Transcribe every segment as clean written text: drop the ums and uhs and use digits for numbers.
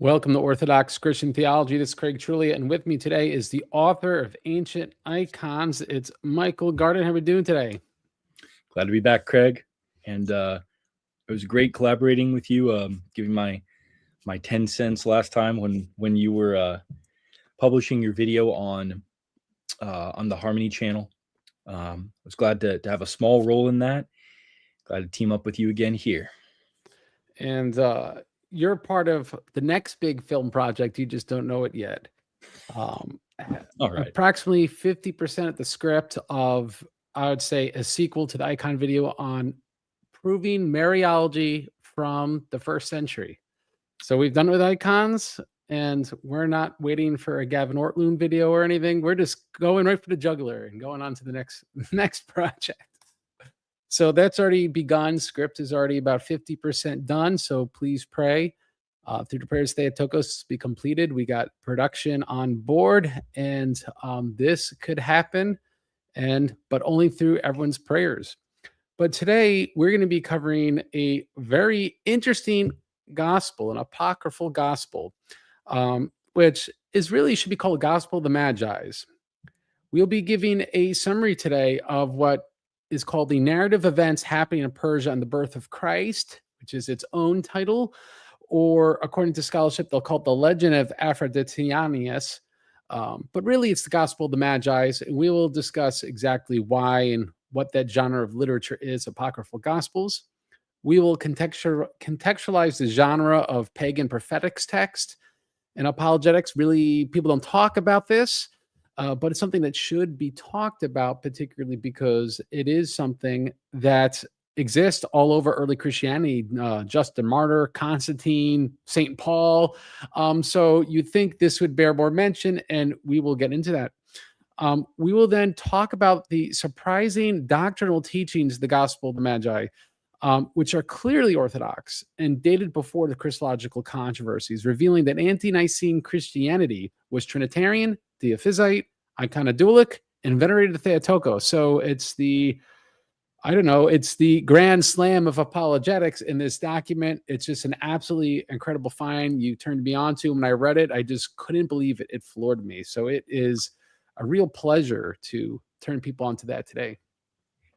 Welcome to Orthodox Christian Theology. This is Craig Trulia, and with me today is the author of Ancient Icons. It's Michael Garten. How are we doing today? Glad to be back, Craig. And it was great collaborating with you, giving my 10 cents last time when you were publishing your video on the Harmony channel. I was glad to have a small role in that. Glad to team up with you again here. And you're part of the next big film project. You just don't know it yet. All right. Approximately 50% of the script of, I would say, a sequel to the icon video on proving Mariology from the first century. So we've done it with icons, and we're not waiting for a Gavin Ortloon video or anything. We're just going right for the jugular and going on to the next project. So that's already begun. Script is already about 50% done. So please pray through the prayers Theotokos be completed. We got production on board, and this could happen, but only through everyone's prayers. But today we're going to be covering a very interesting gospel, an apocryphal gospel, which is really should be called Gospel of the Magis. We'll be giving a summary today of what is called the narrative events happening in Persia and the birth of Christ, which is its own title, or according to scholarship, they'll call it the legend of Aphroditanus. But really, it's the Gospel of the Magis, and we will discuss exactly why and what that genre of literature is, apocryphal gospels. We will contextualize the genre of pagan prophetics text and apologetics. Really, people don't talk about this. But it's something that should be talked about, particularly because it is something that exists all over early Christianity. Justin Martyr, Constantine, St. Paul. So you'd think this would bear more mention, and we will get into that. We will then talk about the surprising doctrinal teachings of the Gospel of the Magi, which are clearly Orthodox and dated before the Chritological controversies, revealing that ante-Nicene Christianity was Trinitarian, Theophysite, iconodulic, and venerated Theotokos. So it's the grand slam of apologetics in this document. It's just an absolutely incredible find. You turned me on to when I read it. I just couldn't believe it. It floored me. So it is a real pleasure to turn people onto that today.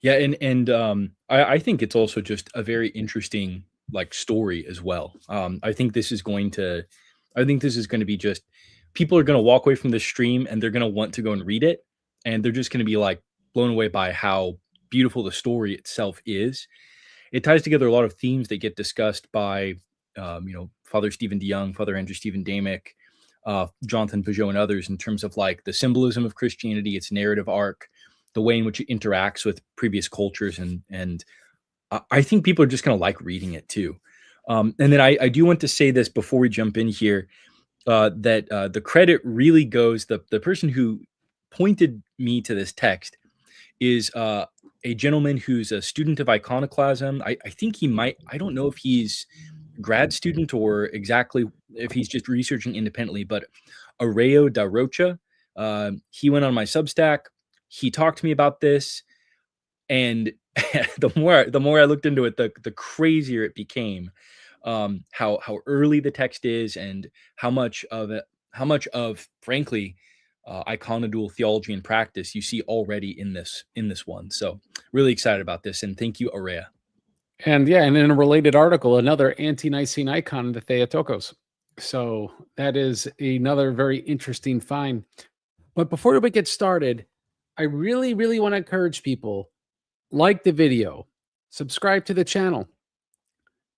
Yeah, and I think it's also just a very interesting story as well. I think this is going to be just people are going to walk away from this stream and they're going to want to go and read it, and they're just going to be blown away by how beautiful the story itself is. It ties together a lot of themes that get discussed by Father Stephen DeYoung, Father Andrew Stephen Damick, Jonathan Peugeot, and others in terms of the symbolism of Christianity, its narrative arc, the way in which it interacts with previous cultures, and I think people are just going to like reading it too. And then I do want to say this before we jump in here, that the credit really goes, the person who pointed me to this text is a gentleman who's a student of iconoclasm. I think he might, I don't know if he's grad student or exactly if he's just researching independently, but Areo da Rocha, he went on my Substack. He talked to me about this, and the more I looked into it, the crazier it became. How early the text is, and how much of frankly iconodual theology and practice you see already in this one. So really excited about this, and thank you, Aurea. And yeah, and in a related article, another ante-Nicene icon, the Theotokos. So that is another very interesting find. But before we get started, I really, really want to encourage people, like the video, subscribe to the channel.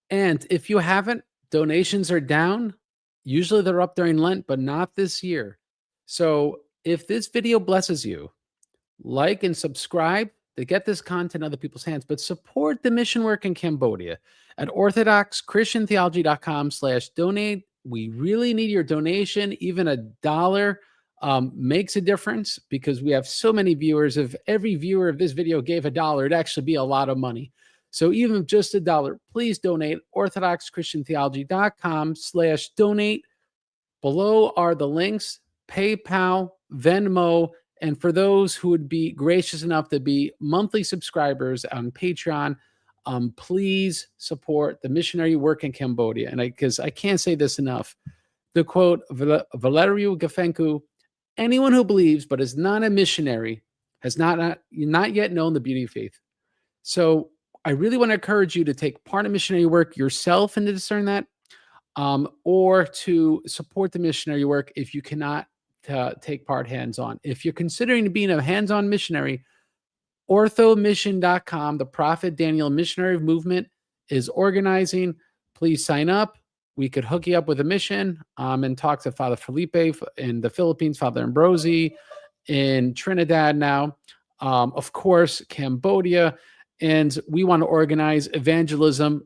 And if you haven't, donations are down. Usually they're up during Lent, but not this year. So if this video blesses you, like and subscribe to get this content in other people's hands, but support the mission work in Cambodia at orthodoxchristiantheology.com/donate. We really need your donation. Even $1 makes a difference, because we have so many viewers. If every viewer of this video gave $1, it'd actually be a lot of money. So even just $1, please donate. orthodoxchristiantheology.com/donate. Below are the links: PayPal, Venmo, and for those who would be gracious enough to be monthly subscribers on Patreon, please support the missionary work in Cambodia. And because I can't say this enough, the quote, Valeriu Gafencu, anyone who believes but is not a missionary has not yet known the beauty of faith. So I really want to encourage you to take part in missionary work yourself and to discern that, or to support the missionary work if you cannot take part hands-on. If you're considering being a hands-on missionary, orthomission.com, the Prophet Daniel Missionary Movement, is organizing. Please sign up. We could hook you up with a mission, and talk to Father Felipe in the Philippines, Father Ambrosi in Trinidad now, of course, Cambodia. And we want to organize evangelism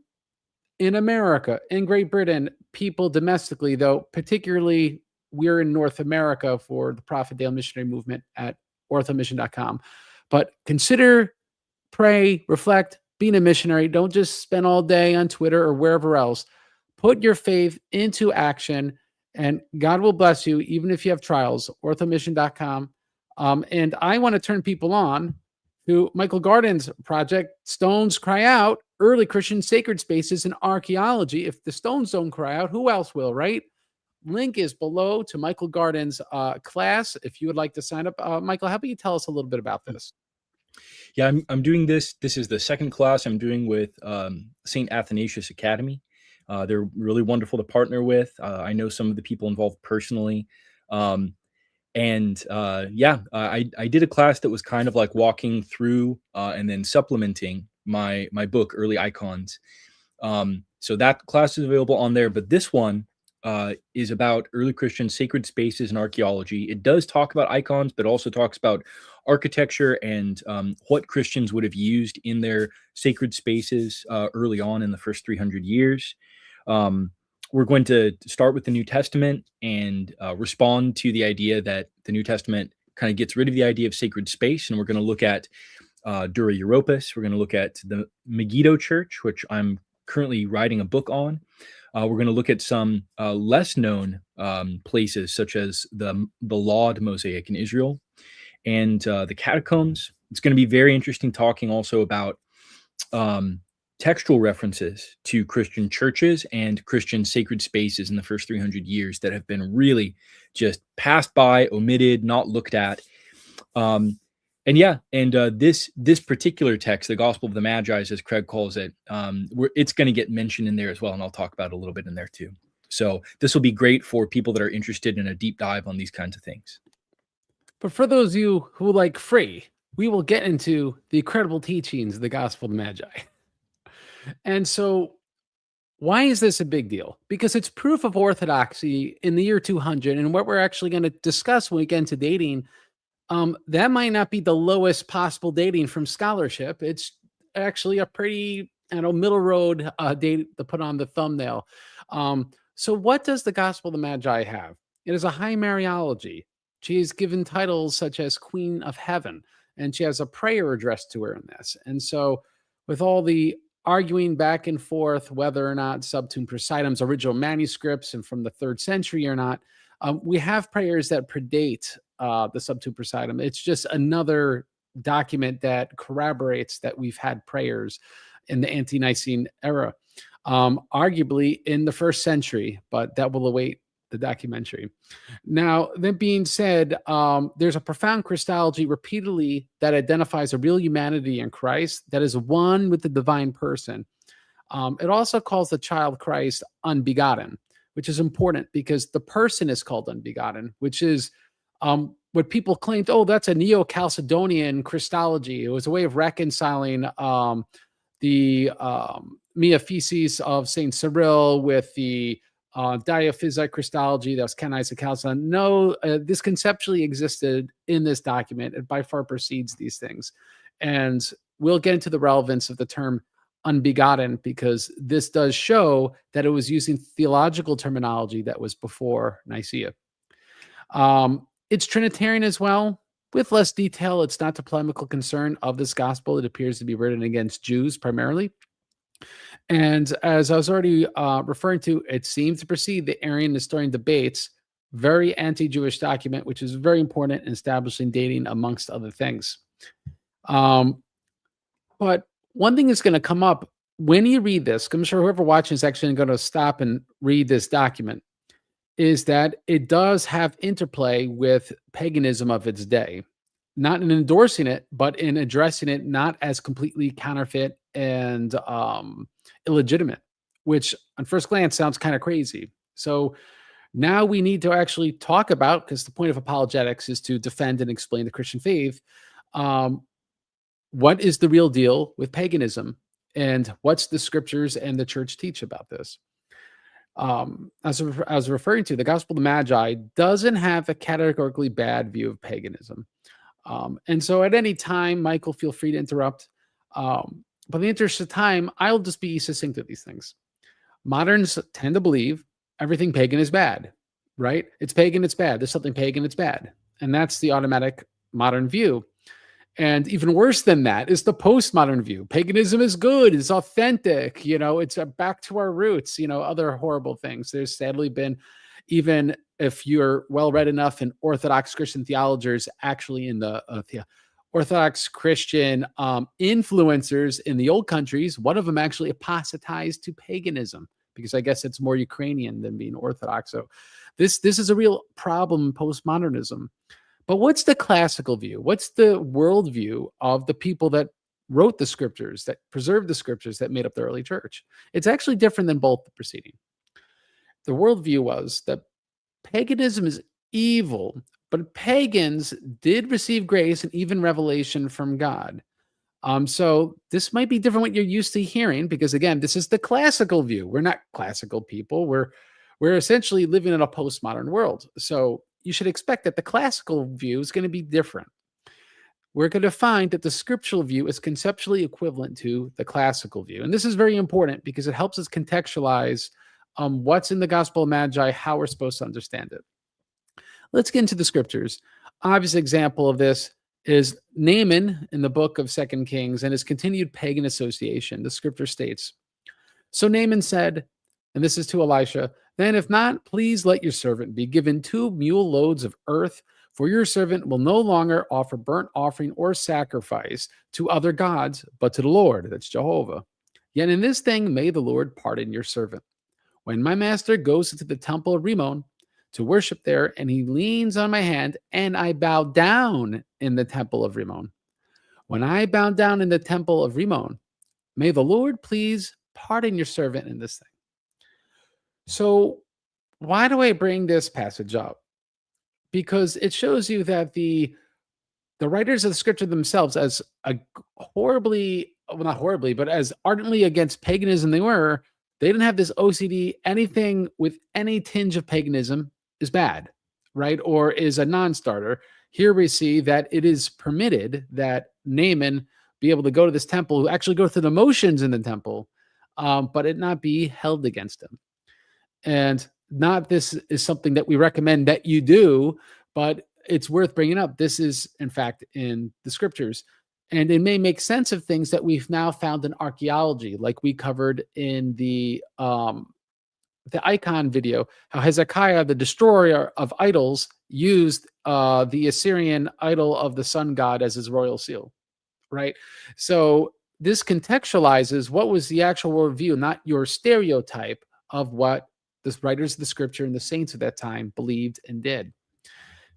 in America, in Great Britain, people domestically, though, particularly we're in North America for the Prophet Daniel Missionary Movement at orthomission.com. But consider, pray, reflect, being a missionary. Don't just spend all day on Twitter or wherever else. Put your faith into action, and God will bless you, even if you have trials. Orthomission.com. And I want to turn people on to Michael Garten's project, Stones Cry Out, Early Christian Sacred Spaces in Archaeology. If the stones don't cry out, who else will, right? Link is below to Michael Garten's class if you would like to sign up. Michael, how about you tell us a little bit about this? Yeah, I'm doing this. This is the second class I'm doing with St. Athanasius Academy. They're really wonderful to partner with. I know some of the people involved personally. I did a class that was kind of like walking through and then supplementing my book, Early Icons. So that class is available on there. But this one is about early Christian sacred spaces and archaeology. It does talk about icons, but also talks about architecture and what Christians would have used in their sacred spaces early on in the first 300 years. We're going to start with the New Testament and respond to the idea that the New Testament kind of gets rid of the idea of sacred space. And we're going to look at Dura Europos. We're going to look at the Megiddo Church, which I'm currently writing a book on. We're going to look at some less known places, such as the Laud Mosaic in Israel and the catacombs. It's going to be very interesting talking also about textual references to Christian churches and Christian sacred spaces in the first 300 years that have been really just passed by, omitted, not looked at. This particular text, the Gospel of the Magi, as Craig calls it, it's going to get mentioned in there as well, and I'll talk about it a little bit in there too. So this will be great for people that are interested in a deep dive on these kinds of things. But for those of you who like free, we will get into the incredible teachings of the Gospel of the Magi. And so why is this a big deal? Because it's proof of orthodoxy in the year 200. And what we're actually going to discuss when we get into dating, that might not be the lowest possible dating from scholarship. It's actually a pretty, middle road date to put on the thumbnail. So what does the Gospel of the Magi have? It is a high Mariology. She is given titles such as Queen of Heaven, and she has a prayer addressed to her in this. And so with all the arguing back and forth whether or not Subtum Praesidum's original manuscripts and from the 3rd century or not, we have prayers that predate the Subtum Praesidum. It's just another document that corroborates that we've had prayers in the ante-Nicene era, arguably in the 1st century, but that will await the documentary. Now, that being said, there's a profound Christology repeatedly that identifies a real humanity in Christ that is one with the divine person. It also calls the child Christ unbegotten, which is important because the person is called unbegotten, which is what people claimed, that's a Neo-Chalcedonian Christology. It was a way of reconciling the Miaphysis of St. Cyril with the Diophysite Christology that was canonized at Chalcedon. No, this conceptually existed in this document. It by far precedes these things. And we'll get into the relevance of the term unbegotten because this does show that it was using theological terminology that was before Nicaea. It's Trinitarian as well, with less detail. It's not the polemical concern of this gospel. It appears to be written against Jews primarily. And as I was already referring to, it seems to precede the Arian Nestorian debates, very anti-Jewish document, which is very important in establishing dating amongst other things. But one thing is going to come up when you read this, I'm sure whoever watching is actually going to stop and read this document, is that it does have interplay with paganism of its day, not in endorsing it, but in addressing it not as completely counterfeit and illegitimate, which on first glance sounds kind of crazy. So now we need to actually talk about, because the point of apologetics is to defend and explain the Christian faith. Um, what is the real deal with paganism, and what's the scriptures and the church teach about this? As I was referring to, the Gospel of the Magi doesn't have a categorically bad view of paganism. And so at any time, Michael, feel free to interrupt. But in the interest of time, I'll just be succinct with these things. Moderns tend to believe everything pagan is bad, right? It's pagan, it's bad. There's something pagan, it's bad. And that's the automatic modern view. And even worse than that is the postmodern view. Paganism is good, it's authentic, it's back to our roots, other horrible things. There's sadly been, even if you're well read enough in Orthodox Christian theologers, actually in the Orthodox Christian influencers in the old countries, one of them actually apostatized to paganism, because I guess it's more Ukrainian than being Orthodox. So this is a real problem in postmodernism. But what's the classical view? What's the worldview of the people that wrote the scriptures, that preserved the scriptures, that made up the early church? It's actually different than both the preceding. The worldview was that paganism is evil, but pagans did receive grace and even revelation from God. So this might be different what you're used to hearing, because again, this is the classical view. We're not classical people. We're essentially living in a postmodern world. So you should expect that the classical view is going to be different. We're going to find that the scriptural view is conceptually equivalent to the classical view. And this is very important because it helps us contextualize what's in the Gospel of Magi, how we're supposed to understand it. Let's get into the scriptures. Obvious example of this is Naaman in the book of 2 Kings and his continued pagan association. The scripture states, "So Naaman said," and this is to Elisha, "Then if not, please let your servant be given 2 mule loads of earth, for your servant will no longer offer burnt offering or sacrifice to other gods, but to the Lord," that's Jehovah. "Yet in this thing may the Lord pardon your servant. When my master goes into the temple of Rimmon to worship there, and he leans on my hand, and I bow down in the temple of Rimmon. When I bow down in the temple of Rimmon, may the Lord please pardon your servant in this thing." So why do I bring this passage up? Because it shows you that the writers of the scripture themselves, as horribly, well, not horribly, but as ardently against paganism they didn't have this OCD. Anything with any tinge of paganism is bad, right? Or is a non-starter. Here we see that it is permitted that Naaman be able to go to this temple, actually go through the motions in the temple, but it not be held against him. And not this is something that we recommend that you do, but it's worth bringing up. This is, in fact, in the scriptures. And it may make sense of things that we've now found in archaeology, like we covered in the icon video, how Hezekiah, the destroyer of idols, used the Assyrian idol of the sun god as his royal seal, right? So this contextualizes what was the actual worldview, not your stereotype of what the writers of the scripture and the saints of that time believed and did.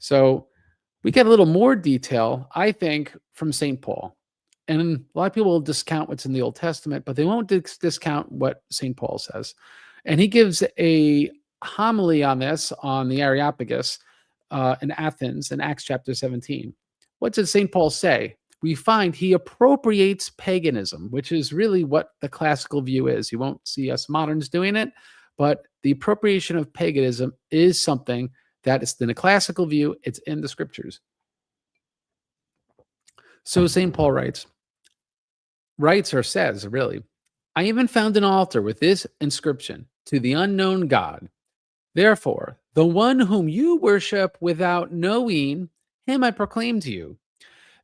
So we get a little more detail, I think, from St. Paul. And a lot of people will discount what's in the Old Testament, but they won't discount what St. Paul says. And he gives a homily on this on the Areopagus in Athens in Acts chapter 17. What does St. Paul say? We find he appropriates paganism, which is really what the classical view is. You won't see us moderns doing it, but the appropriation of paganism is something that is in a classical view. It's in the scriptures. So St. Paul writes or says, really, "I even found an altar with this inscription, to the unknown God. Therefore, the one whom you worship without knowing, him I proclaim to you.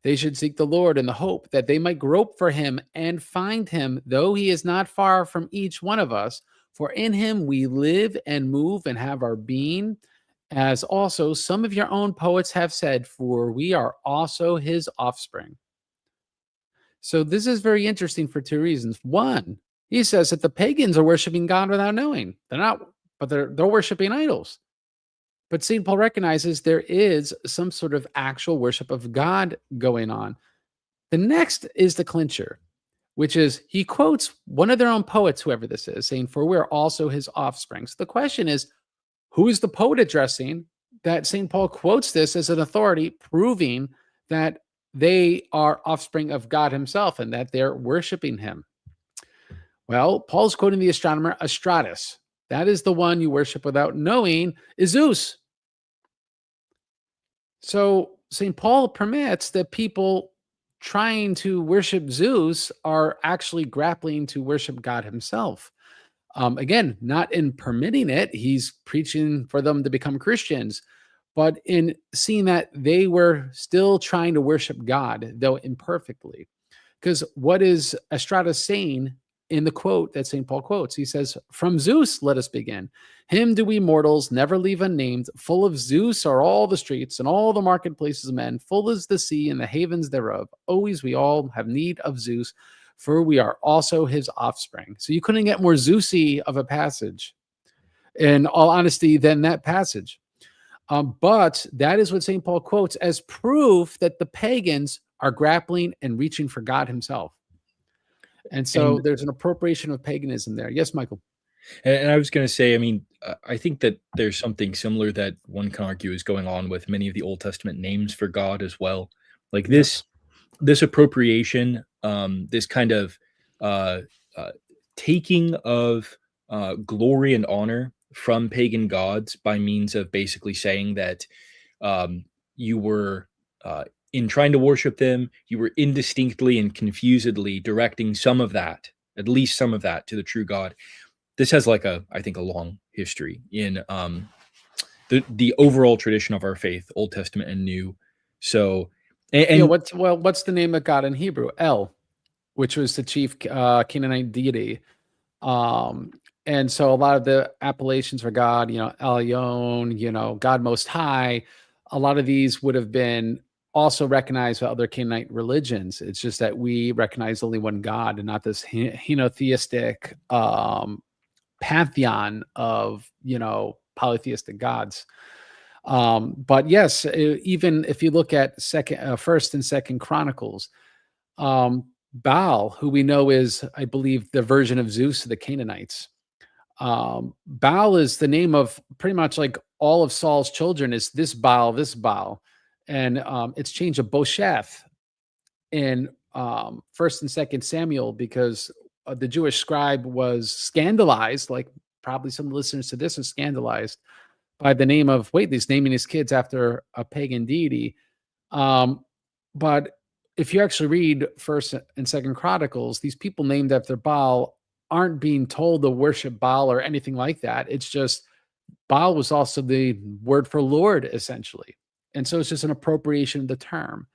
They should seek the Lord in the hope that they might grope for him and find him, though he is not far from each one of us. For in him we live and move and have our being, as also some of your own poets have said, for we are also his offspring." So this is very interesting for 2 reasons. One, he says that the pagans are worshiping God without knowing. They're not, but they're worshiping idols. But St. Paul recognizes there is some sort of actual worship of God going on. The next is the clincher, which is he quotes one of their own poets, whoever this is, saying, "For we're also his offspring." So the question is, who is the poet addressing that St. Paul quotes this as an authority, proving that they are offspring of God himself and that they're worshiping him? Well, Paul's quoting the astronomer Astratus. That is the one you worship without knowing is Zeus. So St. Paul permits that people trying to worship Zeus are actually grappling to worship God himself. Again, not in permitting it, he's preaching for them to become Christians, but in seeing that they were still trying to worship God, though imperfectly. Because what is Estrada saying in the quote that St. Paul quotes? He says, "From Zeus, let us begin. Him do we mortals never leave unnamed. Full of Zeus are all the streets and all the marketplaces of men. Full is the sea and the havens thereof. Always we all have need of Zeus, for we are also his offspring." So you couldn't get more Zeusy of a passage, in all honesty, than that passage. But that is what St. Paul quotes as proof that the pagans are grappling and reaching for God himself. And so And there's an appropriation of paganism there. Yes, Michael. I was going to say, I mean, I think that there's something similar that one can argue is going on with many of the Old Testament names for God as well. Like Yes. this appropriation, this kind of uh, uh, taking of glory and honor from pagan gods by means of basically saying that you were in trying to worship them, you were indistinctly and confusedly directing some of that, at least some of that, to the true God. This has like I think a long history in the overall tradition of our faith, Old Testament and New. So, Yeah. and What's the name of God in Hebrew? El, which was the chief Canaanite deity. Um, and so a lot of the appellations for God, Elyon, God Most High, a lot of these would have been also recognized by other Canaanite religions. It's just that we recognize only one God and not this henotheistic pantheon of, polytheistic gods. But yes, even if you look at First and Second Chronicles, Baal, who we know is, I believe, the version of Zeus to the Canaanites. Baal is the name of pretty much like all of Saul's children is this Baal, and it's changed to Bosheth in First and Second Samuel because the Jewish scribe was scandalized, like probably some listeners to this are scandalized by the name of he's naming his kids after a pagan deity. But if you actually read First and Second Chronicles, these people named after Baal aren't being told to worship Baal or anything like that. It's just Baal was also the word for Lord, essentially. And so it's just an appropriation of the term.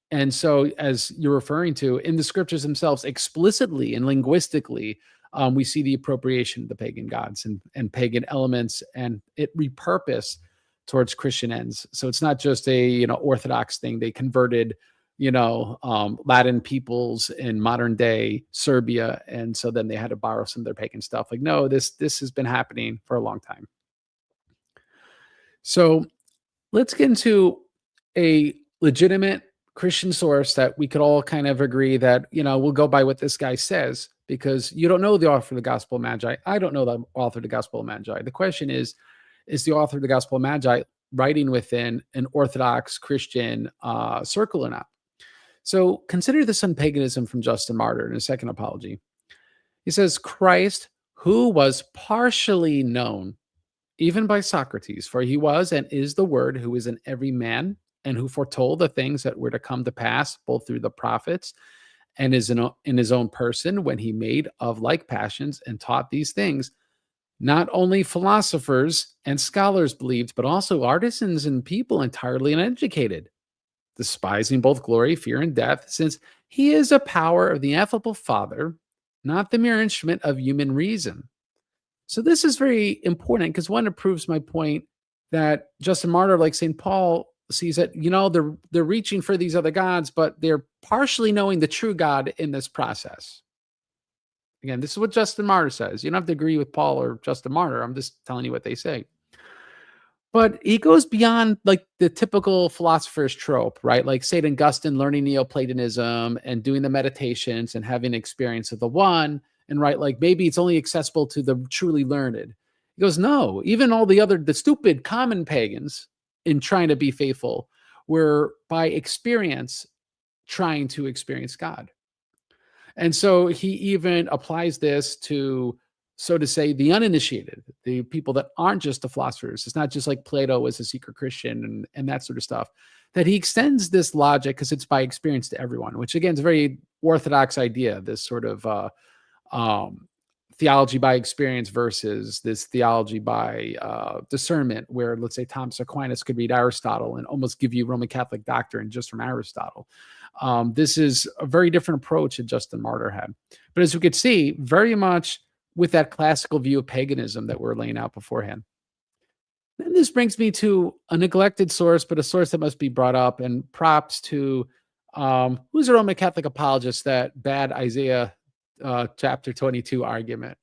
And so, as you're referring to, in the scriptures themselves, explicitly and linguistically, we see the appropriation of the pagan gods and pagan elements, and it repurposed towards Christian ends. So it's not just a Orthodox thing. They converted Latin peoples in modern day Serbia, and so then they had to borrow some of their pagan stuff. Like, no, this has been happening for a long time. So let's get into a legitimate Christian source that we could all kind of agree that, we'll go by what this guy says, because you don't know the author of the Gospel of Magi. I don't know the author of the Gospel of Magi. The question is the author of the Gospel of Magi writing within an Orthodox Christian circle or not? So consider this on paganism from Justin Martyr in a second apology. He says, Christ, who was partially known even by Socrates, for he was and is the Word who is in every man, and who foretold the things that were to come to pass, both through the prophets and in his own person, when he made of like passions and taught these things. Not only philosophers and scholars believed, but also artisans and people entirely uneducated, despising both glory, fear, and death, since he is a power of the ineffable Father, not the mere instrument of human reason. So this is very important because one, it proves my point that Justin Martyr, like St. Paul, sees that, they're reaching for these other gods, but they're partially knowing the true God in this process. Again, this is what Justin Martyr says. You don't have to agree with Paul or Justin Martyr. I'm just telling you what they say. But he goes beyond like the typical philosopher's trope, right? Like St. Augustine learning Neoplatonism and doing the meditations and having experience of the one. And right, like maybe it's only accessible to the truly learned. He goes, no, even all the stupid common pagans in trying to be faithful were by experience trying to experience God. And so he even applies this to, so to say, the uninitiated, the people that aren't just the philosophers. It's not just like Plato was a secret Christian and that sort of stuff. That he extends this logic because it's by experience to everyone, which again is a very orthodox idea, this sort of um, theology by experience versus this theology by discernment, where let's say Thomas Aquinas could read Aristotle and almost give you Roman Catholic doctrine just from Aristotle. This is a very different approach that Justin Martyr had. But as we could see, very much with that classical view of paganism that we're laying out beforehand. And this brings me to a neglected source, but a source that must be brought up, and props to who's a Roman Catholic apologist that bad Isaiah chapter 22 argument.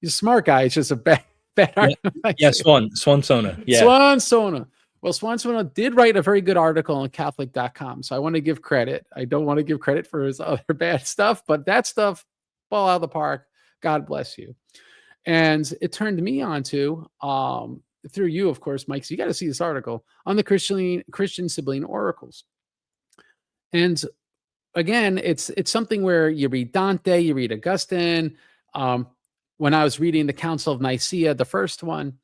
He's a smart guy. It's just a bad argument. Yeah, Swansona. Yeah. Swansona. Well, Swansona did write a very good article on Catholic.com. So I want to give credit. I don't want to give credit for his other bad stuff, but that stuff, ball out of the park. God bless you. And it turned me on to, through you, of course, Mike, so you got to see this article on the Christian sibling oracles. And again, it's something where you read Dante, you read Augustine. When I was reading the Council of Nicaea, the first one,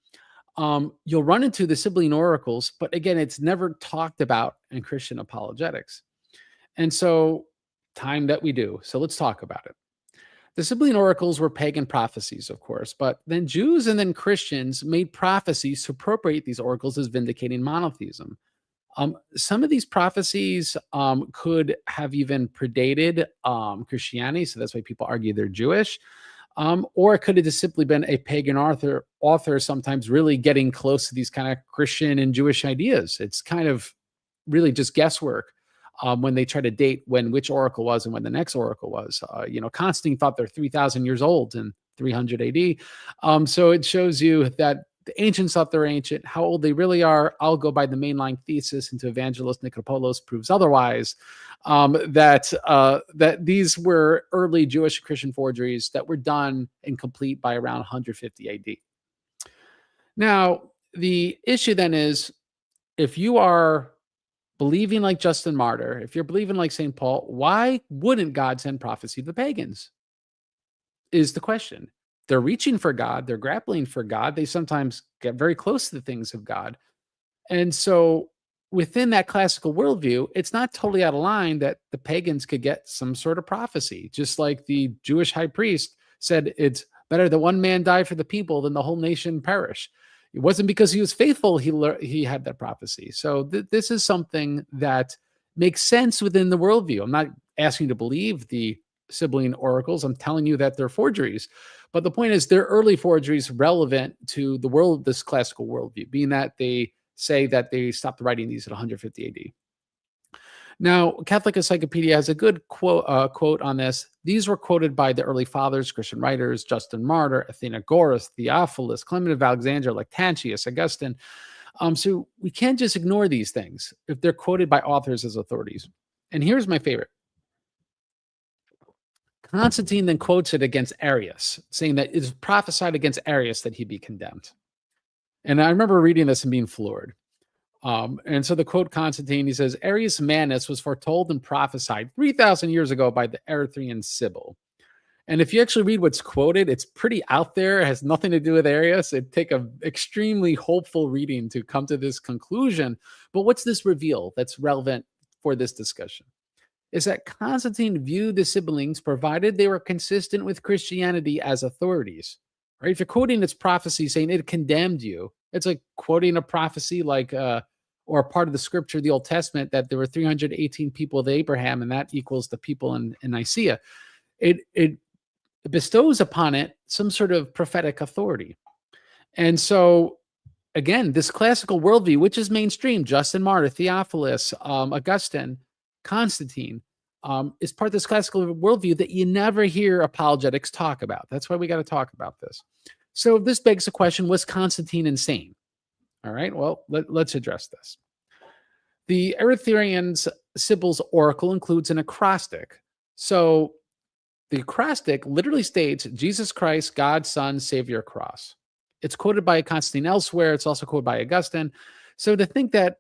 you'll run into the sibling oracles, but again, it's never talked about in Christian apologetics. And so, time that we do. So let's talk about it. The sibling oracles were pagan prophecies, of course, but then Jews and then Christians made prophecies to appropriate these oracles as vindicating monotheism. Some of these prophecies could have even predated Christianity, so that's why people argue they're Jewish. Or it could have just simply been a pagan author sometimes really getting close to these kind of Christian and Jewish ideas. It's kind of really just guesswork when they try to date when which oracle was and when the next oracle was. Constantine thought they're 3,000 years old in 300 AD. So it shows you that the ancients thought they're ancient. How old they really are, I'll go by the mainline thesis into Evangelist Nicopolos proves otherwise. That these were early Jewish Christian forgeries that were done and complete by around 150 AD. Now, the issue then is, if you are believing like Justin Martyr, if you're believing like St. Paul, why wouldn't God send prophecy to the pagans? Is the question. They're reaching for God. They're grappling for God. They sometimes get very close to the things of God. And so within that classical worldview, it's not totally out of line that the pagans could get some sort of prophecy, just like the Jewish high priest said, it's better that one man die for the people than the whole nation perish. It wasn't because he was faithful he had that prophecy. So this is something that makes sense within the worldview. I'm not asking you to believe the sibling oracles. I'm telling you that they're forgeries. But the point is, they're early forgeries relevant to the world, this classical worldview, being that they say that they stopped writing these at 150 AD. Now, Catholic Encyclopedia has a good quote on this. These were quoted by the early fathers, Christian writers, Justin Martyr, Athenagoras, Theophilus, Clement of Alexandria, Lactantius, Augustine. So we can't just ignore these things if they're quoted by authors as authorities. And here's my favorite. Constantine then quotes it against Arius, saying that it is prophesied against Arius that he be condemned. And I remember reading this and being floored. And so the quote Constantine, he says, Arius Manus was foretold and prophesied 3,000 years ago by the Erythraean Sibyl. And if you actually read what's quoted, it's pretty out there. It has nothing to do with Arius. It'd take an extremely hopeful reading to come to this conclusion. But what's this reveal that's relevant for this discussion? Is that Constantine viewed the Sibyllines, provided they were consistent with Christianity, as authorities. Right? If you're quoting its prophecy saying it condemned you, it's like quoting a prophecy like, or a part of the scripture, the Old Testament, that there were 318 people of Abraham, and that equals the people in Nicaea. It bestows upon it some sort of prophetic authority. And so, again, this classical worldview, which is mainstream, Justin Martyr, Theophilus, Augustine, Constantine, is part of this classical worldview that you never hear apologetics talk about. That's why we got to talk about this. So this begs the question, was Constantine insane? All right, well, let's address this. The Erythraean's Sibyl's oracle includes an acrostic. So the acrostic literally states Jesus Christ, God's Son, Savior, Cross. It's quoted by Constantine elsewhere. It's also quoted by Augustine. So to think that,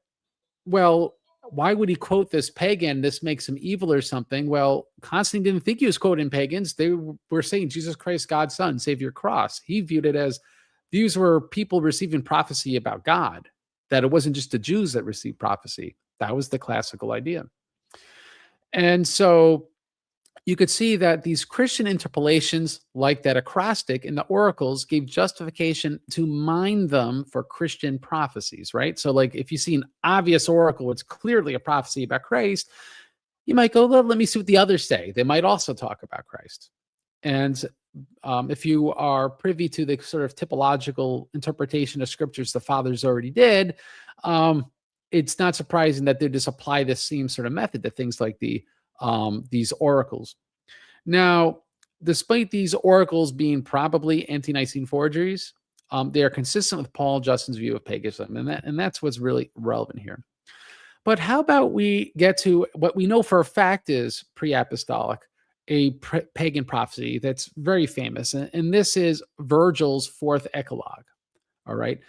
well, why would he quote this pagan? This makes him evil or something. Well, Constantine didn't think he was quoting pagans. They were saying Jesus Christ, God's Son, Savior, Cross. He viewed it as these were people receiving prophecy about God, that it wasn't just the Jews that received prophecy. That was the classical idea. And so you could see that these Christian interpolations, like that acrostic in the oracles, gave justification to mine them for Christian prophecies, right? So, like, if you see an obvious oracle, it's clearly a prophecy about Christ, you might go, well, let me see what the others say. They might also talk about Christ. And if you are privy to the sort of typological interpretation of scriptures the fathers already did, it's not surprising that they just apply this same sort of method to things like these oracles. Now, despite these oracles being probably ante-Nicene forgeries, they are consistent with Paul Justin's view of paganism, and that's what's really relevant here. But how about we get to what we know for a fact is pre-apostolic, a pagan prophecy that's very famous, and this is Virgil's fourth Eclogue. All right.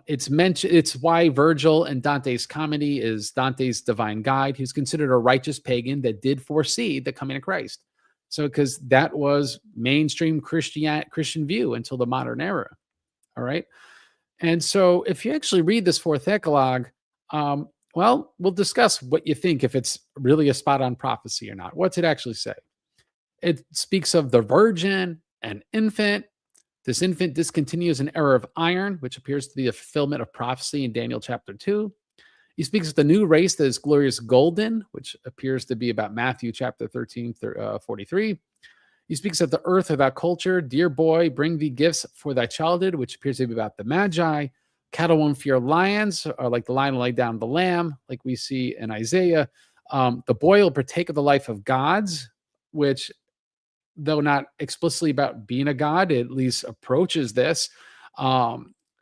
It's mentioned. It's why Virgil in Dante's comedy is Dante's divine guide. He's considered a righteous pagan that did foresee the coming of Christ. So, because that was mainstream Christian view until the modern era. All right. And so, if you actually read this fourth Eclogue, well, we'll discuss what you think, if it's really a spot on prophecy or not. What's it actually say? It speaks of the virgin, an infant. This infant discontinues an era of iron, which appears to be a fulfillment of prophecy in Daniel chapter 2. He speaks of the new race that is glorious golden, which appears to be about Matthew chapter 13, 43. He speaks of the earth without culture. Dear boy, bring thee gifts for thy childhood, which appears to be about the Magi. Cattle won't fear lions, or like the lion will lay down the lamb, like we see in Isaiah. The boy will partake of the life of gods, which, though not explicitly about being a god, it at least approaches this.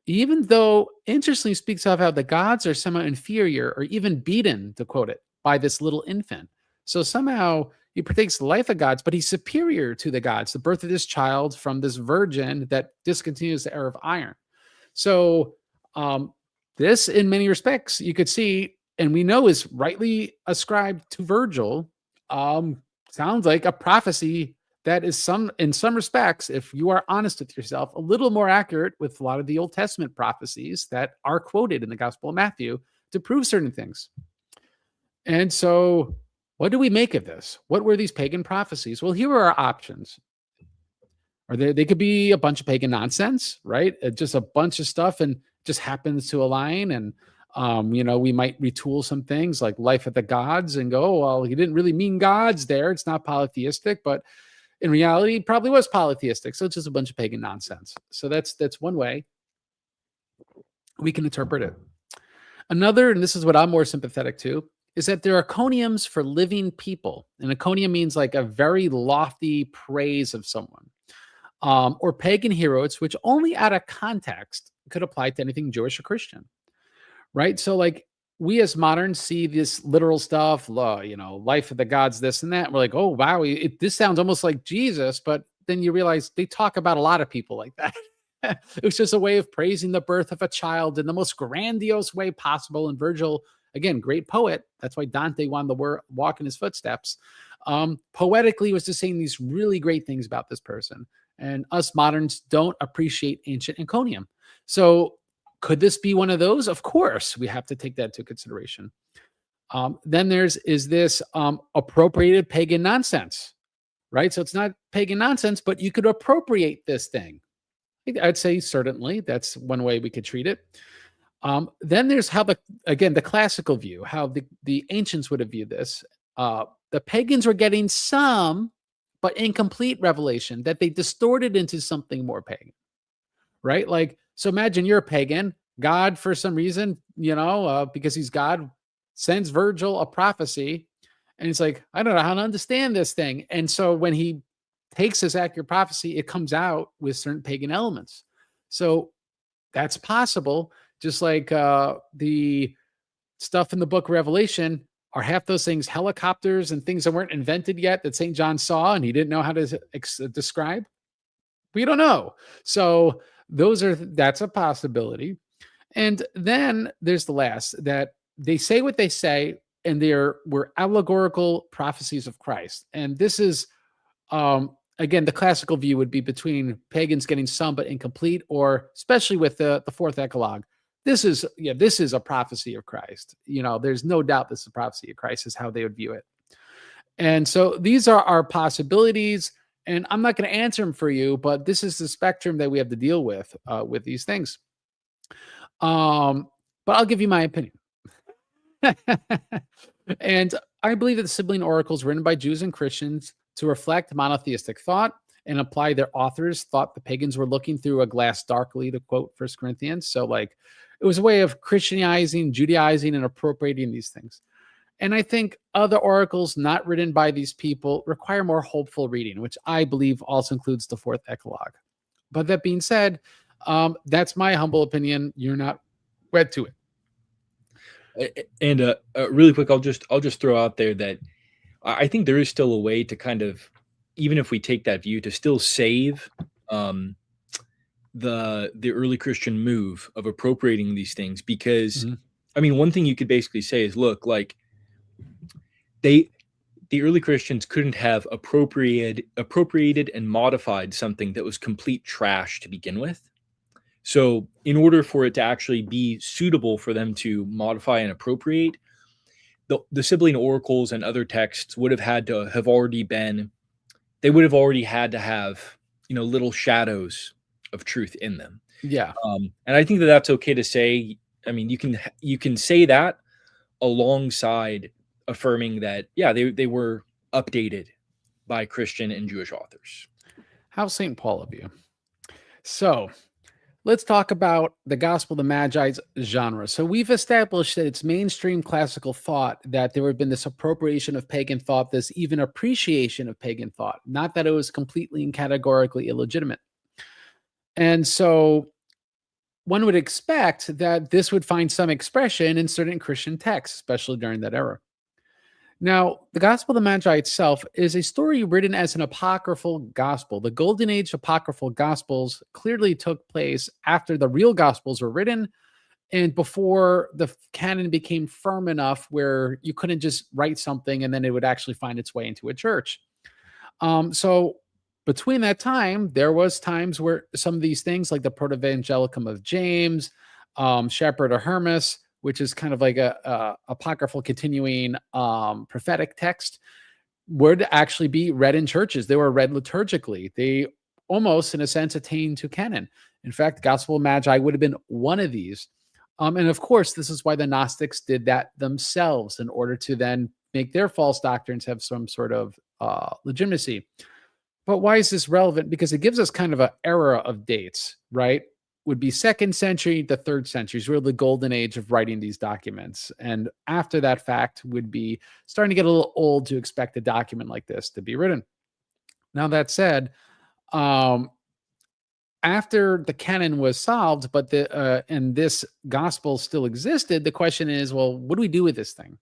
Even though, interestingly, speaks of how the gods are somehow inferior or even beaten, to quote it, by this little infant. So somehow he partakes the life of gods, but he's superior to the gods. The birth of this child from this virgin that discontinues the era of iron. So this, in many respects, you could see, and we know is rightly ascribed to Virgil, sounds like a prophecy that is in some respects, if you are honest with yourself, a little more accurate with a lot of the Old Testament prophecies that are quoted in the Gospel of Matthew to prove certain things. And so what do we make of this? What were these pagan prophecies? Well, here are our options. Or they could be a bunch of pagan nonsense, right? Just a bunch of stuff and just happens to align. And, we might retool some things like life of the gods and go, well, he didn't really mean gods there. It's not polytheistic, but in reality, it probably was polytheistic. So it's just a bunch of pagan nonsense. So that's one way we can interpret it. Another, and this is what I'm more sympathetic to, is that there are iconiums for living people. And iconium means like a very lofty praise of someone. Or pagan heroes, which only out of context could apply to anything Jewish or Christian. Right? So like we as moderns see this literal stuff, life of the gods, this and that. We're like, oh, wow, this sounds almost like Jesus. But then you realize they talk about a lot of people like that. It was just a way of praising the birth of a child in the most grandiose way possible. And Virgil, again, great poet. That's why Dante wanted to walk in his footsteps. Poetically was just saying these really great things about this person. And us moderns don't appreciate ancient encomium. So could this be one of those? Of course, we have to take that into consideration. Then is this appropriated pagan nonsense, right? So it's not pagan nonsense, but you could appropriate this thing. I'd say certainly that's one way we could treat it. Then there's how the classical view, how the ancients would have viewed this. The pagans were getting some, but incomplete revelation that they distorted into something more pagan, right? Like, so imagine you're a pagan. God, for some reason, because he's God, sends Virgil a prophecy. And he's like, I don't know how to understand this thing. And so when he takes this accurate prophecy, it comes out with certain pagan elements. So that's possible. just like the stuff in the book Revelation. Are half those things helicopters and things that weren't invented yet that St. John saw and he didn't know how to describe? We don't know. So that's a possibility. And then there's the last, that they say what they say, and were allegorical prophecies of Christ. And this is, again, the classical view would be between pagans getting some but incomplete, or especially with the fourth eclogue. This is a prophecy of Christ. There's no doubt this is a prophecy of Christ, is how they would view it. And so these are our possibilities, and I'm not going to answer them for you, but this is the spectrum that we have to deal with these things. But I'll give you my opinion. And I believe that the Sibylline oracles written by Jews and Christians to reflect monotheistic thought and apply their authors thought the pagans were looking through a glass darkly, to quote 1 Corinthians. So it was a way of Christianizing, Judaizing, and appropriating these things. And I think other oracles not written by these people require more hopeful reading, which I believe also includes the fourth eclogue. But that being said, that's my humble opinion. You're not wed to it. And really quick, I'll just throw out there that I think there is still a way to kind of, even if we take that view, to still save the early Christian move of appropriating these things, because I mean, one thing you could basically say is, look, like the early Christians couldn't have appropriated and modified something that was complete trash to begin with. So in order for it to actually be suitable for them to modify and appropriate, the Sibylline oracles and other texts would have had to have already been, they would have already had to have, little shadows of truth in them. Yeah. And I think that that's okay to say. I mean, you can say that alongside affirming that, yeah, they were updated by Christian and Jewish authors. How St. Paul of you. So let's talk about the Gospel of the Magi's genre. So we've established that it's mainstream classical thought that there had been this appropriation of pagan thought, this even appreciation of pagan thought, not that it was completely and categorically illegitimate. And so one would expect that this would find some expression in certain Christian texts, especially during that era. Now, the Gospel of the Magi itself is a story written as an apocryphal gospel. The Golden Age apocryphal gospels clearly took place after the real gospels were written and before the canon became firm enough where you couldn't just write something and then it would actually find its way into a church. So between that time, there was times where some of these things like the Proto-Evangelicum of James, Shepherd of Hermas, which is kind of like a apocryphal continuing prophetic text, would actually be read in churches. They were read liturgically. They almost, in a sense, attained to canon. In fact, Gospel of Magi would have been one of these. And of course, this is why the Gnostics did that themselves in order to then make their false doctrines have some sort of legitimacy. But why is this relevant? Because it gives us kind of an era of dates, right? Would be 2nd century to 3rd century is really the golden age of writing these documents. And after that fact would be starting to get a little old to expect a document like this to be written. Now, that said, after the canon was solved, but and this gospel still existed, the question is, well, what do we do with this thing?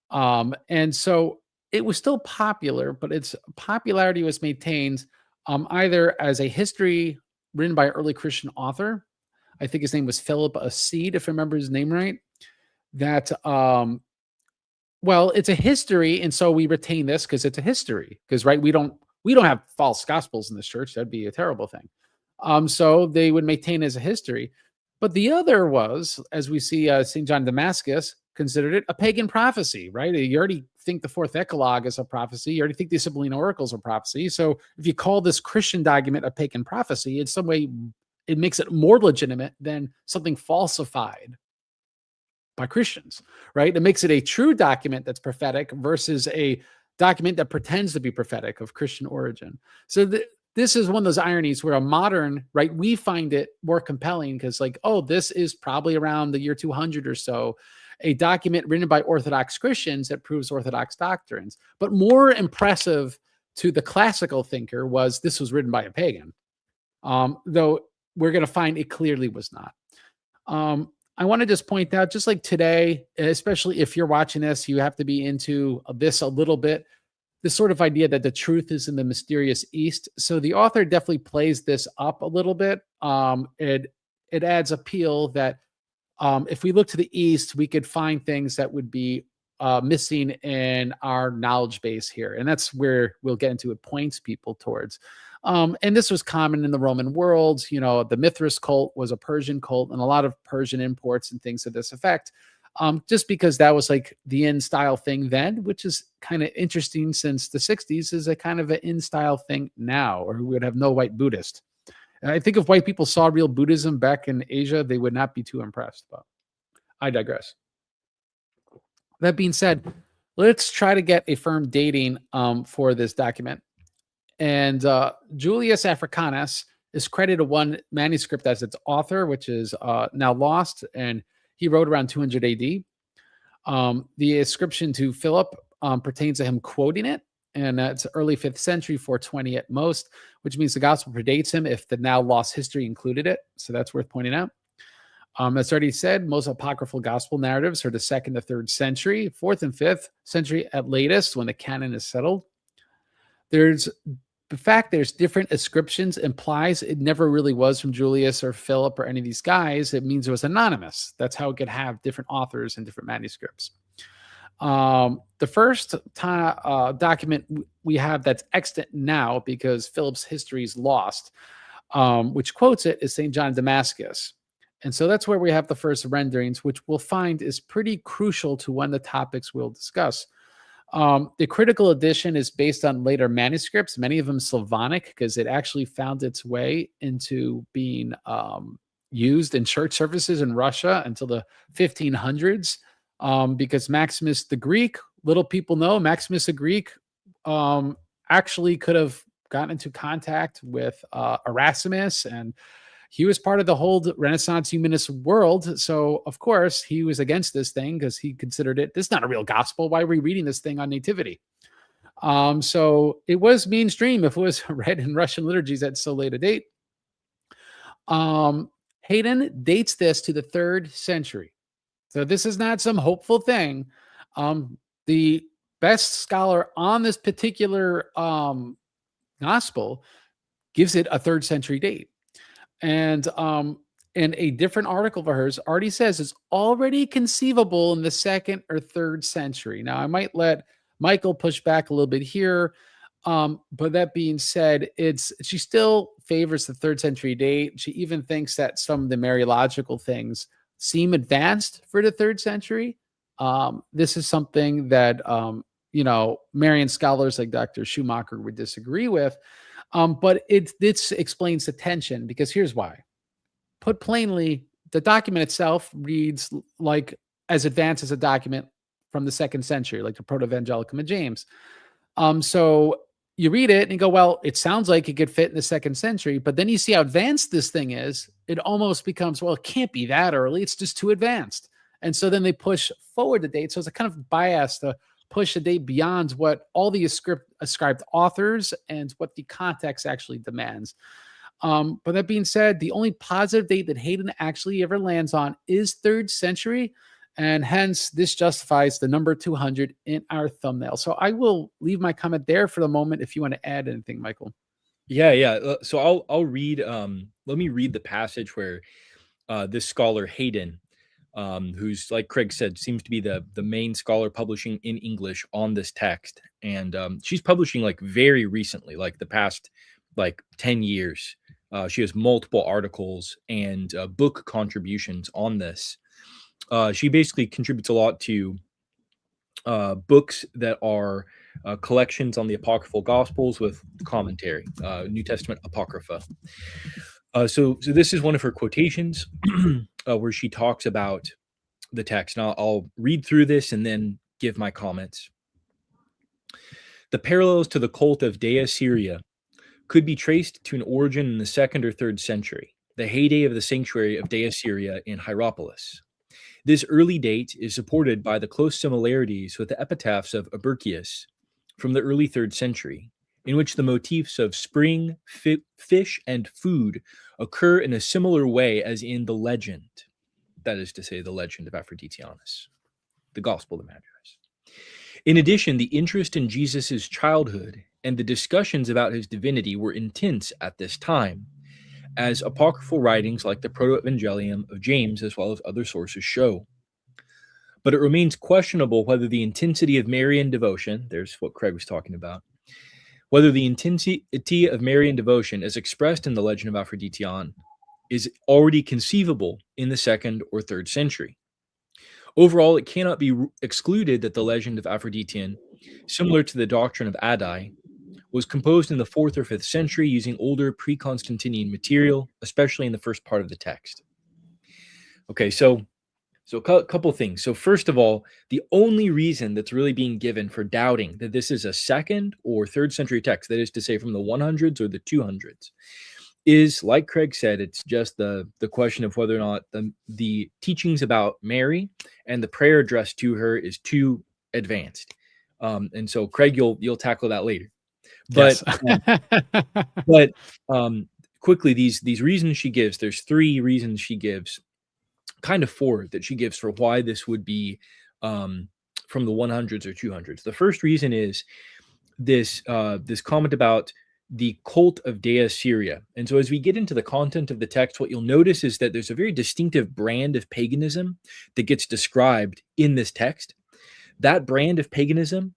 And so it was still popular, but its popularity was maintained either as a history written by an early Christian author. I think his name was Philip Acede, if I remember his name right. That, well, it's a history, and so we retain this because it's a history. Because, right, we don't have false gospels in this church. That'd be a terrible thing. So they would maintain as a history. But the other was, as we see St. John Damascus considered it, a pagan prophecy, right? You already think the fourth eclogue is a prophecy. You already think the Sibylline oracles are prophecy. So if you call this Christian document a pagan prophecy, in some way, it makes it more legitimate than something falsified by Christians, right? It makes it a true document that's prophetic versus a document that pretends to be prophetic of Christian origin. So this is one of those ironies where a modern, right, we find it more compelling because, like, oh, this is probably around the year 200 or so, a document written by Orthodox Christians that proves Orthodox doctrines. But more impressive to the classical thinker was this was written by a pagan, though we're going to find it clearly was not. I want to just point out, just like today, especially if you're watching this, you have to be into this a little bit. This sort of idea that the truth is in the mysterious East. So the author definitely plays this up a little bit. It adds appeal that if we look to the East, we could find things that would be missing in our knowledge base here. And that's where we'll get into it points people towards. And this was common in the Roman world. You know, the Mithras cult was a Persian cult, and a lot of Persian imports and things to this effect. Just because that was like the in style thing then, which is kind of interesting since the 60s is a kind of an in style thing now, or we would have no white Buddhist. And I think if white people saw real Buddhism back in Asia, they would not be too impressed. But I digress. That being said, let's try to get a firm dating for this document. And Julius Africanus is credited one manuscript as its author, which is now lost, and he wrote around 200 AD. The inscription to Philip pertains to him quoting it, and it's early 5th century, 420 at most, which means the gospel predates him if the now lost history included it. So that's worth pointing out. As already said, most apocryphal gospel narratives are the 2nd to 3rd century, 4th and 5th century at latest, when the canon is settled. There's the fact there's different inscriptions implies it never really was from Julius or Philip or any of these guys. It means it was anonymous. That's how it could have different authors and different manuscripts. The first document we have that's extant now, because Philip's history is lost, which quotes it, is St. John of Damascus. And so that's where we have the first renderings, which we'll find is pretty crucial to one of the topics we'll discuss. The critical edition is based on later manuscripts, many of them Slavonic, because it actually found its way into being used in church services in Russia until the 1500s. Because Maximus the Greek, little people know, Maximus the Greek actually could have gotten into contact with Erasmus, and he was part of the whole Renaissance humanist world. So, of course, he was against this thing because he considered this is not a real gospel. Why are we reading this thing on nativity? So it was mainstream if it was read in Russian liturgies at so late a date. Hayden dates this to the 3rd century. So this is not some hopeful thing. The best scholar on this particular gospel gives it a 3rd century date. And in a different article of hers already says it's already conceivable in the 2nd or 3rd century. Now, I might let Michael push back a little bit here. But that being said, she still favors the 3rd century date. She even thinks that some of the Mariological things seem advanced for the 3rd century. This is something that, Marian scholars like Dr. Schumacher would disagree with. But this explains the tension, because here's why. Put plainly, the document itself reads like as advanced as a document from the 2nd century, like the Proto-Evangelicum of James. So you read it and you go, well, it sounds like it could fit in the 2nd century, but then you see how advanced this thing is. It almost becomes, well, it can't be that early. It's just too advanced. And so then they push forward the date. So it's a kind of bias to push the date beyond what all the ascribed authors and what the context actually demands. But that being said, the only positive date that Hayden actually ever lands on is 3rd century. And hence, this justifies the number 200 in our thumbnail. So I will leave my comment there for the moment if you want to add anything, Michael. Yeah. So I'll read. Let me read the passage where this scholar Hayden, who's, like Craig said, seems to be the main scholar publishing in English on this text, and she's publishing like very recently, like the past 10 years. She has multiple articles and book contributions on this. She basically contributes a lot to books that are collections on the apocryphal gospels with commentary, New Testament Apocrypha. So this is one of her quotations where she talks about the text. Now I'll read through this and then give my comments. The parallels to the cult of Dea Syria could be traced to an origin in the 2nd or 3rd century, the heyday of the sanctuary of Dea Syria in Hierapolis. This early date is supported by the close similarities with the epitaphs of Abercius from the early 3rd century, in which the motifs of spring, fish, and food occur in a similar way as in the legend. that is to say, the legend of Aphroditanus, the Gospel of the Magis. In addition, the interest in Jesus' childhood and the discussions about his divinity were intense at this time, as apocryphal writings like the Proto-Evangelium of James, as well as other sources, show. But it remains questionable whether the intensity of Marian devotion, there's what Craig was talking about, whether the intensity of Marian devotion as expressed in the legend of Aphroditan is already conceivable in the 2nd or 3rd century. Overall, it cannot be excluded that the legend of Aphroditan, similar to the doctrine of Addai, was composed in the 4th or 5th century using older pre-Constantinian material, especially in the first part of the text. Okay, so a couple things. So first of all, the only reason that's really being given for doubting that this is a 2nd or 3rd century text, that is to say from the 100s or the 200s, is, like Craig said, it's just the question of whether or not the teachings about Mary and the prayer addressed to her is too advanced. And so, Craig, you'll tackle that later. But Yes. Quickly, these reasons she gives, there's 3 reasons she gives, kind of 4 that she gives for why this would be from the 100s or 200s. The first reason is this comment about the cult of Dea Syria. And so as we get into the content of the text, what you'll notice is that there's a very distinctive brand of paganism that gets described in this text. That brand of paganism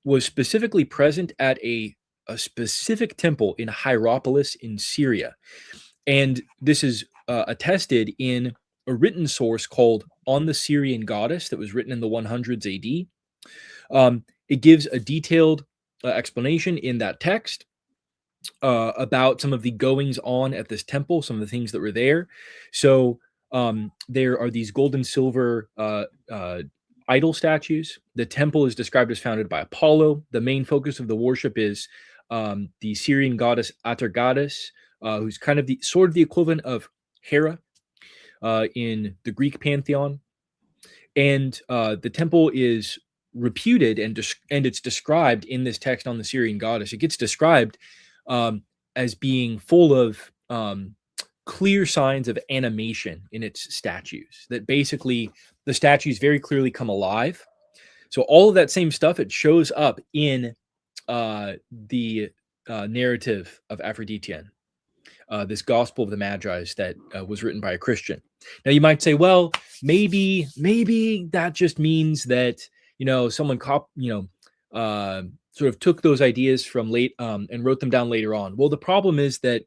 was specifically present at a specific temple in Hierapolis in Syria. And this is attested in a written source called On the Syrian Goddess that was written in the 100s AD. It gives a detailed explanation in that text about some of the goings on at this temple, some of the things that were there. So there are these gold and silver idol statues. The temple is described as founded by Apollo. The main focus of the worship is the Syrian goddess Atargatis, who's kind of sort of the equivalent of Hera in the Greek pantheon. And the temple is reputed and it's described in this text on the Syrian goddess. It gets described as being full of clear signs of animation in its statues, that basically the statues very clearly come alive. So all of that same stuff, it shows up in the narrative of Aphroditan, this Gospel of the Magis that was written by a Christian. Now you might say, well, maybe that just means that, someone sort of took those ideas from late and wrote them down later on. Well, the problem is that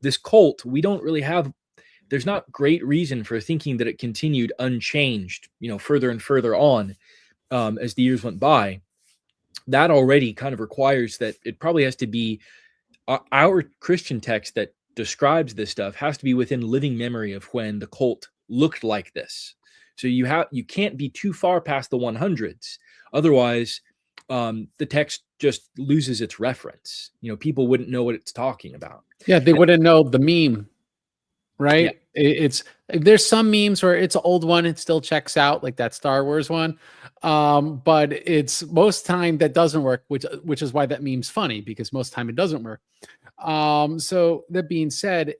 this cult, there's not great reason for thinking that it continued unchanged, further and further on as the years went by. That already kind of requires that it probably has to be our Christian text that describes this stuff has to be within living memory of when the cult looked like this. So you can't be too far past the 100s. Otherwise, the text just loses its reference. People wouldn't know what it's talking about. Yeah, they wouldn't know the meme, right? Yeah. There's some memes where it's an old one, it still checks out, like that Star Wars one. But it's most time that doesn't work, which is why that meme's funny, because most time it doesn't work. So that being said,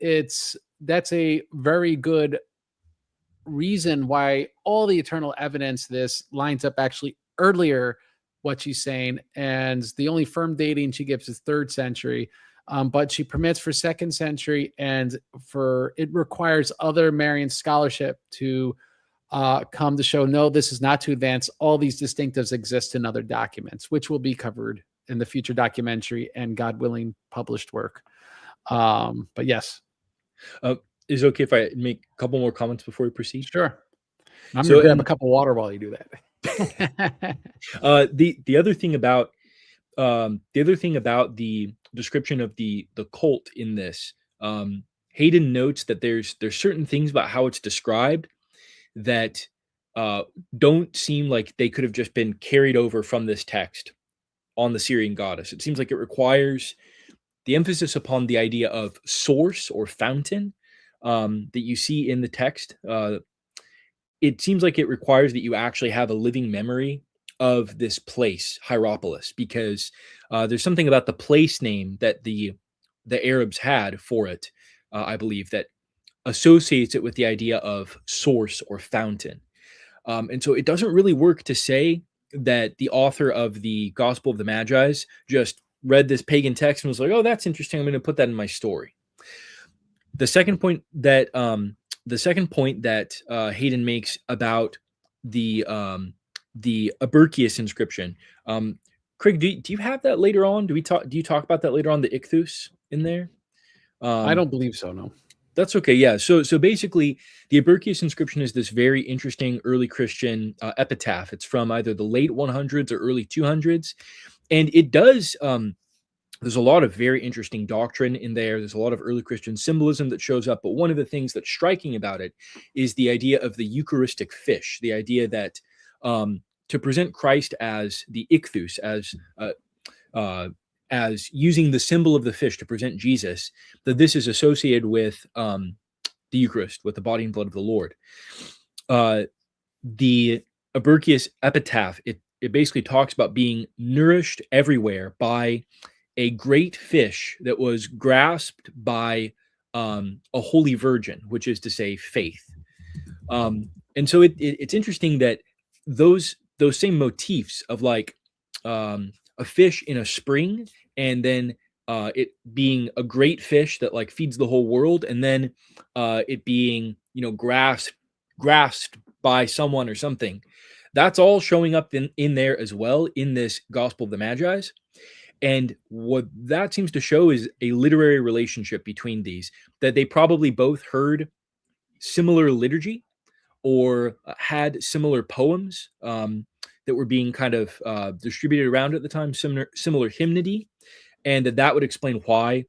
that's a very good reason why all the eternal evidence this lines up actually earlier what she's saying, and the only firm dating she gives is 3rd century, but she permits for 2nd century, and it requires other Marian scholarship to come to show no, this is not too advanced. All these distinctives exist in other documents, which will be covered in the future documentary and, God willing, published work. But yes. Is it okay if I make a couple more comments before we proceed? Sure. I'm going to grab a cup of water while you do that. The other thing about the description of the cult in this, Hayden notes that there's certain things about how it's described that don't seem like they could have just been carried over from this text on the Syrian goddess. It seems like it requires the emphasis upon the idea of source or fountain that you see in the text. It seems like it requires that you actually have a living memory of this place, Hierapolis, because there's something about the place name that the Arabs had for it, I believe, that associates it with the idea of source or fountain. And so it doesn't really work to say that the author of the Gospel of the Magi's just read this pagan text and was like, "Oh, that's interesting. I'm going to put that in my story." The second point that Hayden makes about the Abercius inscription, Craig, do you have that later on? Do you talk about that later on, the ichthus in there? I don't believe so. No. That's okay. Yeah. So basically, the Abercius inscription is this very interesting early Christian epitaph. It's from either the late 100s or early 200s, and it does. There's a lot of very interesting doctrine in there. There's a lot of early Christian symbolism that shows up. But one of the things that's striking about it is the idea of the Eucharistic fish, the idea that to present Christ as the ichthus, as using the symbol of the fish to present Jesus, that this is associated with the Eucharist, with the body and blood of the Lord. The Abercius epitaph, it basically talks about being nourished everywhere by a great fish that was grasped by a holy virgin, which is to say faith. And so it's interesting that those same motifs of like a fish in a spring, and then it being a great fish that like feeds the whole world, and then it being, grasped by someone or something, that's all showing up in there as well in this Gospel of the Magi's. And what that seems to show is a literary relationship between these, that they probably both heard similar liturgy or had similar poems that were being kind of distributed around at the time, similar hymnody, and that would explain why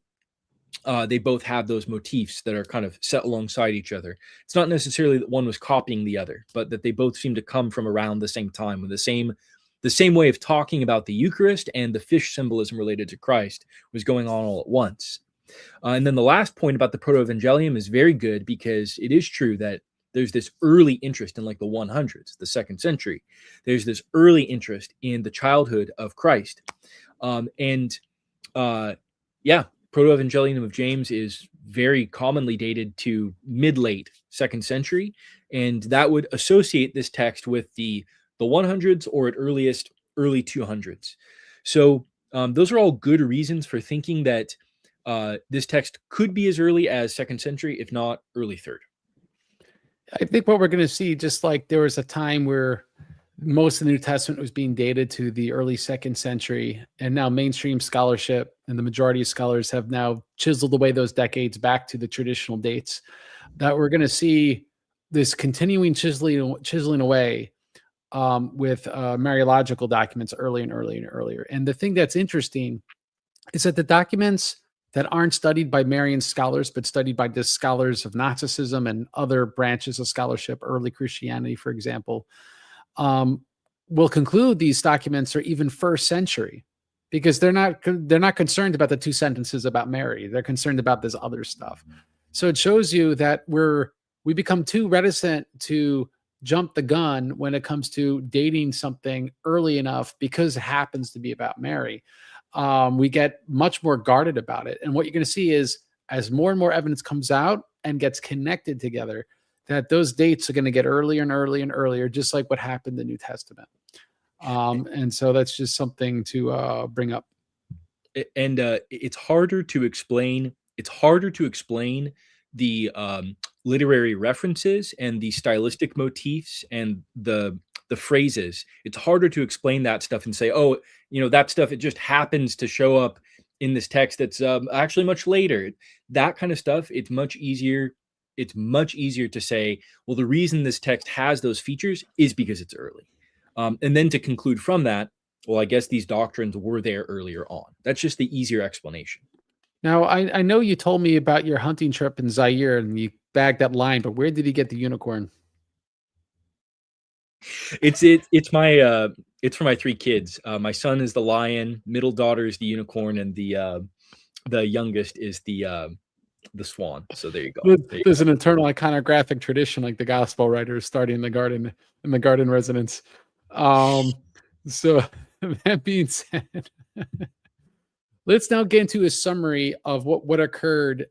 they both have those motifs that are kind of set alongside each other. It's not necessarily that one was copying the other, but that they both seem to come from around the same time with the same way of talking about the Eucharist, and the fish symbolism related to Christ was going on all at once. And then the last point about the Proto-Evangelium is very good, because it is true that there's this early interest in like the 100s, the 2nd century. There's this early interest in the childhood of Christ. Proto-Evangelium of James is very commonly dated to mid-late 2nd century, and that would associate this text with the 100s or at earliest early 200s. So those are all good reasons for thinking that this text could be as early as 2nd century, if not early 3rd. I think what we're going to see, just like there was a time where most of the New Testament was being dated to the early 2nd century, and now mainstream scholarship and the majority of scholars have now chiseled away those decades back to the traditional dates, that we're going to see this continuing chiseling away with Mariological documents earlier and earlier and earlier. And the thing that's interesting is that the documents that aren't studied by Marian scholars, but studied by the scholars of Gnosticism and other branches of scholarship, early Christianity, for example, will conclude these documents are even 1st century, because they're not concerned about the 2 sentences about Mary. They're concerned about this other stuff. So it shows you that we become too reticent to jump the gun when it comes to dating something early enough because it happens to be about Mary. We get much more guarded about it. And what you're going to see is, as more and more evidence comes out and gets connected together, that those dates are going to get earlier and earlier and earlier, just like what happened in the New Testament. And so that's just something to bring up. And it's harder to explain. It's harder to explain the literary references and the stylistic motifs and the phrases. It's harder to explain that stuff and say, oh, that stuff, it just happens to show up in this text that's actually much later. That kind of stuff, it's much easier to say, well, the reason this text has those features is because it's early. And then to conclude from that, well, I guess these doctrines were there earlier on. That's just the easier explanation. Now, I know you told me about your hunting trip in Zaire and you bagged that lion, but where did he get the unicorn? It's for my 3 kids. My son is the lion, middle daughter is the unicorn, and the youngest is the swan. So there you go. There's an eternal iconographic tradition, like the gospel writers starting in the garden residence. So that being said, Let's now get into a summary of what occurs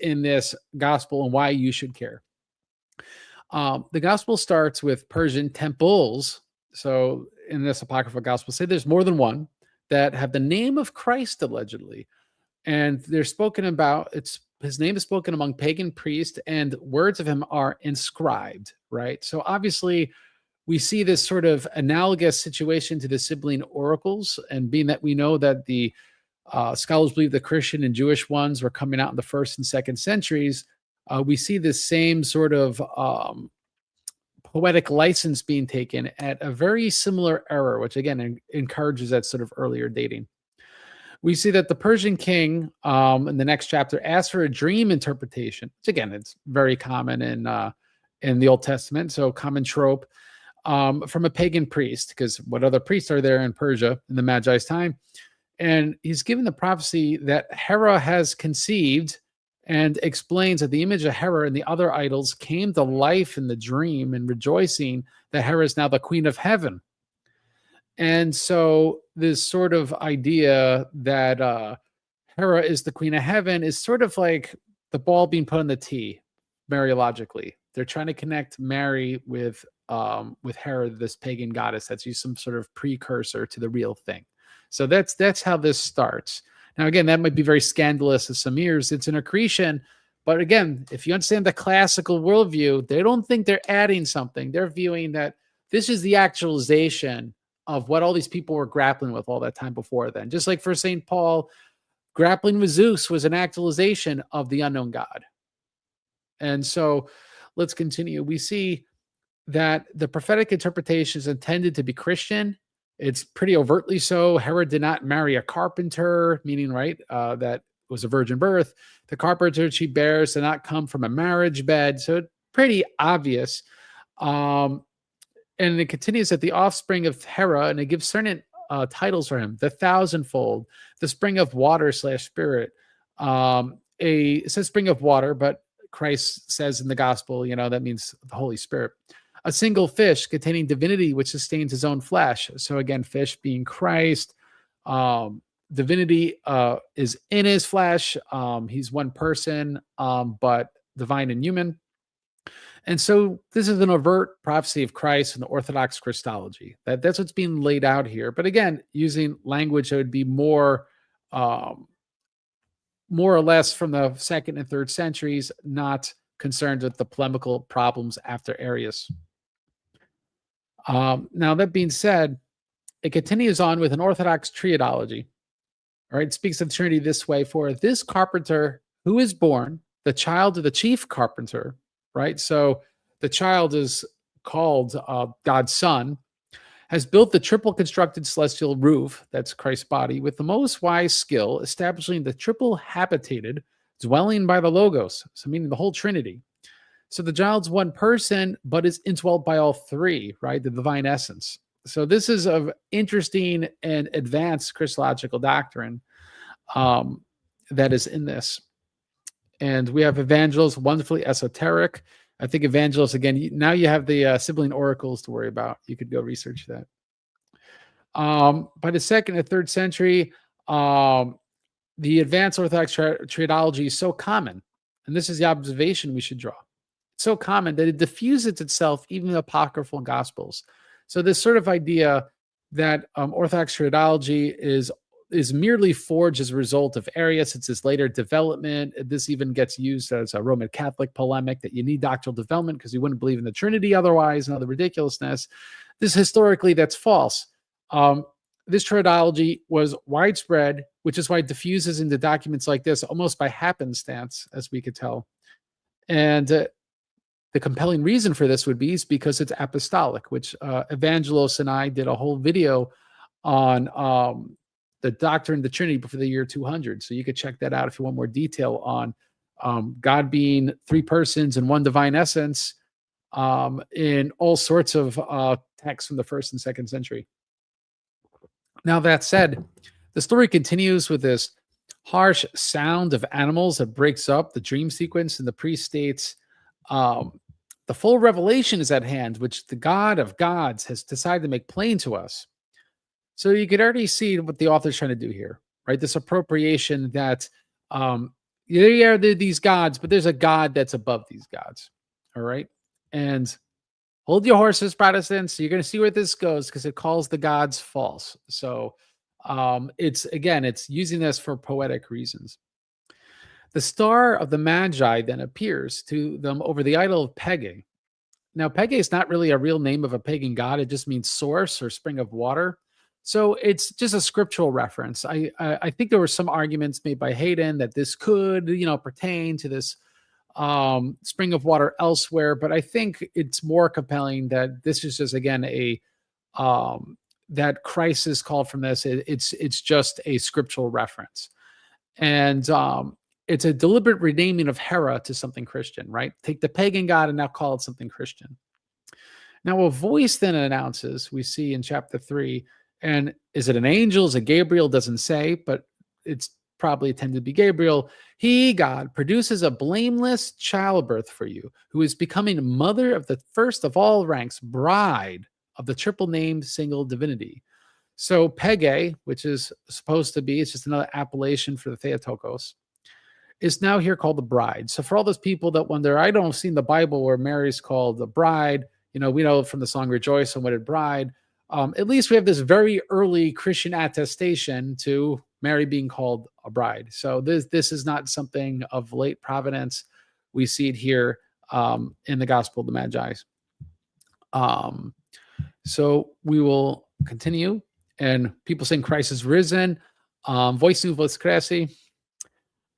in this gospel and why you should care. The gospel starts with Persian temples. So in this apocryphal gospel, say there's more than one that have the name of Christ allegedly, and they're spoken about. His name is spoken among pagan priests, and words of him are inscribed. Right. So obviously, we see this sort of analogous situation to the sibling oracles, and being that we know that the scholars believe the Christian and Jewish ones were coming out in the 1st and 2nd centuries. We see this same sort of poetic license being taken at a very similar era, which again encourages that sort of earlier dating. We see that the Persian king in the next chapter asks for a dream interpretation, which again, it's very common in the Old Testament, so common trope from a pagan priest, because what other priests are there in Persia in the Magi's time? And he's given the prophecy that Hera has conceived, and explains that the image of Hera and the other idols came to life in the dream, and rejoicing that Hera is now the queen of heaven. And so this sort of idea that Hera is the queen of heaven is sort of like the ball being put on the tee, Mariologically. They're trying to connect Mary with Hera, this pagan goddess that's used some sort of precursor to the real thing. So that's how this starts. Now, again, that might be very scandalous to some ears. It's an accretion. But again, if you understand the classical worldview, they don't think they're adding something. They're viewing that this is the actualization of what all these people were grappling with all that time before then. Just like for St. Paul, grappling with Zeus was an actualization of the unknown God. And so let's continue. We see that the prophetic interpretation is intended to be Christian. It's pretty overtly so. Hera did not marry a carpenter, meaning, right, that was a virgin birth. The carpenter she bears did not come from a marriage bed. So it's pretty obvious. And it continues that the offspring of Hera, and it gives certain titles for him: the thousandfold, the spring of water / spirit. It says spring of water, but Christ says in the gospel, that means the Holy Spirit. A single fish containing divinity, which sustains his own flesh. So again, fish being Christ. Divinity is in his flesh. He's one person, but divine and human. And so this is an overt prophecy of Christ in the Orthodox Christology. That's what's being laid out here. But again, using language that would be more or less from the 2nd and 3rd centuries, not concerned with the polemical problems after Arius. Now, that being said, it continues on with an Orthodox triadology. All right, it speaks of the Trinity this way: for this carpenter who is born, the child of the chief carpenter, right? So the child is called God's son, has built the triple constructed celestial roof, that's Christ's body, with the most wise skill, establishing the triple habitated dwelling by the Logos, so meaning the whole Trinity. So the child's one person, but is indwelt by all three, right? The divine essence. So this is an interesting and advanced Christological doctrine that is in this. And we have Evangelists, wonderfully esoteric. I think Evangelists, again, now you have the sibling oracles to worry about. You could go research that. By the 2nd and 3rd century, the advanced Orthodox triadology is so common. And this is the observation we should draw. So common that it diffuses itself even in the apocryphal gospels. So this sort of idea that Orthodox triadology is merely forged as a result of Arius. It's this later development. This even gets used as a Roman Catholic polemic that you need doctrinal development because you wouldn't believe in the Trinity otherwise, and other ridiculousness. This historically, that's false. This triadology was widespread, which is why it diffuses into documents like this almost by happenstance, as we could tell. And the compelling reason for this would be is because it's apostolic, which Evangelos and I did a whole video on the doctrine of the Trinity before the year 200. So you could check that out if you want more detail on God being three persons and one divine essence in all sorts of texts from the 1st and 2nd century. Now, that said, the story continues with this harsh sound of animals that breaks up the dream sequence, and the priest states, the full revelation is at hand, which the God of gods has decided to make plain to us. So you could already see what the author's trying to do here. right? This appropriation that there are these gods, but there's a God that's above these gods. All right. And hold your horses, Protestants. You're going to see where this goes because it calls the gods false. So it's using this for poetic reasons. The star of the Magi then appears to them over the idol of Pege. Now, Pege is not really a real name of a pagan god. It just means source or spring of water. So it's just a scriptural reference. I think there were some arguments made by Hayden that this could, pertain to this spring of water elsewhere, but I think it's more compelling that this is just again that Christ is called from this. It's just a scriptural reference, and it's a deliberate renaming of Hera to something Christian, right? Take the pagan god and now call it something Christian. Now, a voice then announces, we see in chapter 3, and is it an angel? Is it Gabriel? Doesn't say, but it's probably intended to be Gabriel. He, God, produces a blameless childbirth for you, who is becoming mother of the first of all ranks, bride of the triple named single divinity. So Pege, which is supposed to be, it's just another appellation for the Theotokos, is now here called the bride. So for all those people that wonder, I don't see in the Bible where Mary's called the bride. We know from the song Rejoice, and Wedded Bride. At least we have this very early Christian attestation to Mary being called a bride. So this is not something of late providence. We see it here in the Gospel of the Magi. So we will continue. And people saying Christ is risen. Voice nu vos cresi.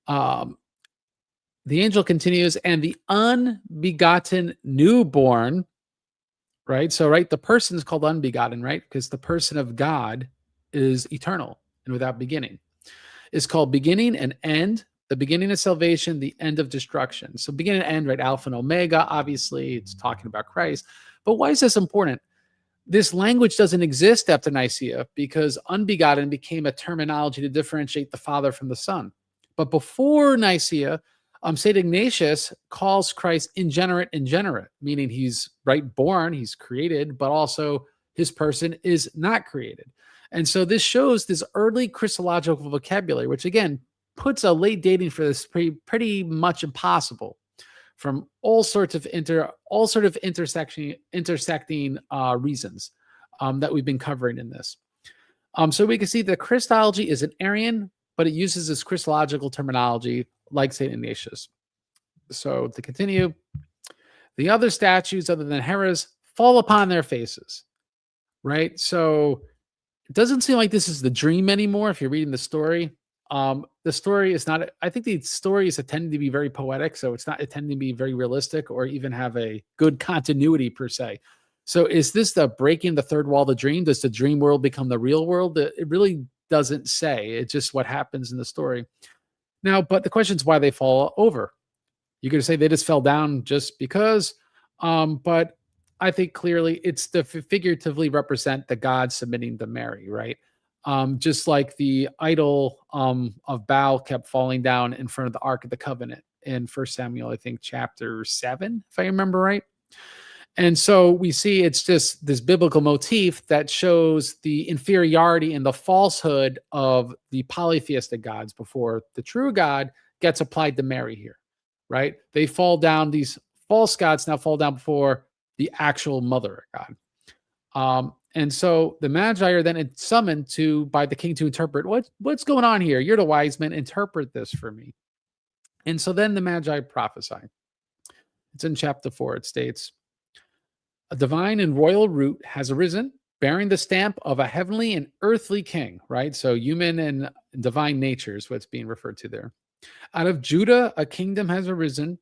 The angel continues, and the unbegotten newborn, right? So, right, the person is called unbegotten, right? Because the person of God is eternal and without beginning. Is called beginning and end, the beginning of salvation, the end of destruction. So beginning and end, right? Alpha and Omega, obviously, it's talking about Christ. But why is this important? This language doesn't exist after Nicaea because unbegotten became a terminology to differentiate the Father from the Son. But before Nicaea, St. Ignatius calls Christ ingenerate, meaning he's born, he's created, but also his person is not created. And so this shows this early Christological vocabulary, which again puts a late dating for this pretty much impossible from all sorts of intersecting reasons that we've been covering in this. So we can see that Christology is an Arian, but it uses this Christological terminology like St. Ignatius. So to continue, the other statues other than Hera's fall upon their faces, right? So it doesn't seem like this is the dream anymore if you're reading the story. The story is not, I think the story is intended to be very poetic, so it's not intended to be very realistic or even have a good continuity per se. So is this the breaking the third wall of the dream? Does the dream world become the real world? It really doesn't say. It's just what happens in the story. Now, but the question is why they fall over. You're going to say they just fell down just because, but I think clearly it's to figuratively represent the God submitting to Mary, right? Just like the idol of Baal kept falling down in front of the Ark of the Covenant in 1 Samuel, I think, chapter 7, if I remember right. And so we see it's just this biblical motif that shows the inferiority and the falsehood of the polytheistic gods before the true God gets applied to Mary here, right? They fall down, these false gods now fall down before the actual mother of God. And so the Magi are then summoned by the king to interpret what's going on here. You're the wise men, interpret this for me. And so then the Magi prophesy. It's in chapter 4. It states, a divine and royal root has arisen, bearing the stamp of a heavenly and earthly king, right? So human and divine nature is what's being referred to there. Out of Judah, a kingdom has arisen,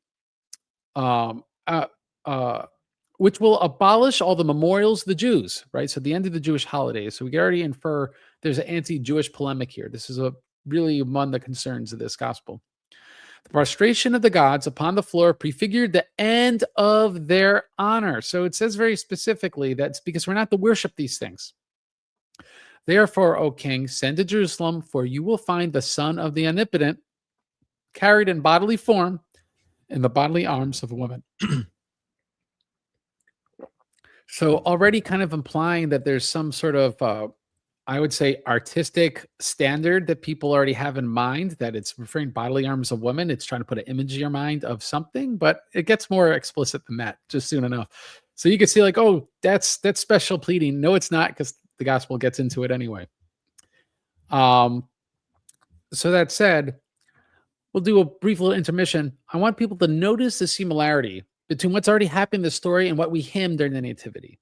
which will abolish all the memorials of the Jews, right? So the end of the Jewish holidays. So we can already infer there's an anti-Jewish polemic here. This is really among the concerns of this gospel. The prostration of the gods upon the floor prefigured the end of their honor. So it says very specifically that's because we're not to worship these things. Therefore, O king, send to Jerusalem, for you will find the Son of the Omnipotent carried in bodily form in the bodily arms of a woman. So already kind of implying that there's some sort of I would say, artistic standard that people already have in mind, that it's referring bodily arms of women. It's trying to put an image in your mind of something, but it gets more explicit than that just soon enough. So you can see like, oh, that's special pleading. No, it's not, because the gospel gets into it anyway. So that said, we'll do a brief little intermission. I want people to notice the similarity between what's already happened in the story and what we hymn during the Nativity,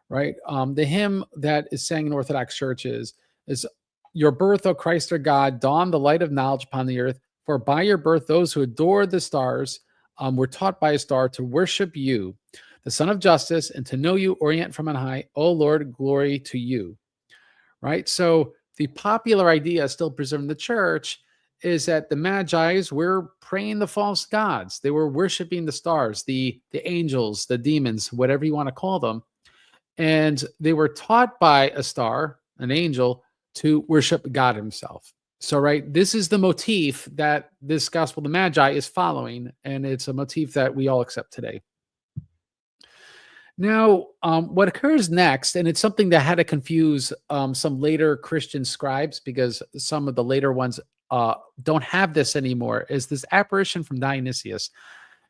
right? The hymn that is sang in Orthodox churches is "Your birth, O Christ our God, dawned the light of knowledge upon the earth. For by your birth, those who adored the stars were taught by a star to worship you, the Son of Justice, and to know you, orient from on high. O Lord, glory to you." Right? So the popular idea still preserved in the church is that the Magi's were praying the false gods. They were worshiping the stars, the angels, the demons, whatever you want to call them. And they were taught by a star, an angel, to worship God himself. So, right, this is the motif that this Gospel of the Magi is following, and it's a motif that we all accept today. Now, what occurs next, and it's something that had to confuse some later Christian scribes, because some of the later ones don't have this anymore, is this apparition from Dionysius.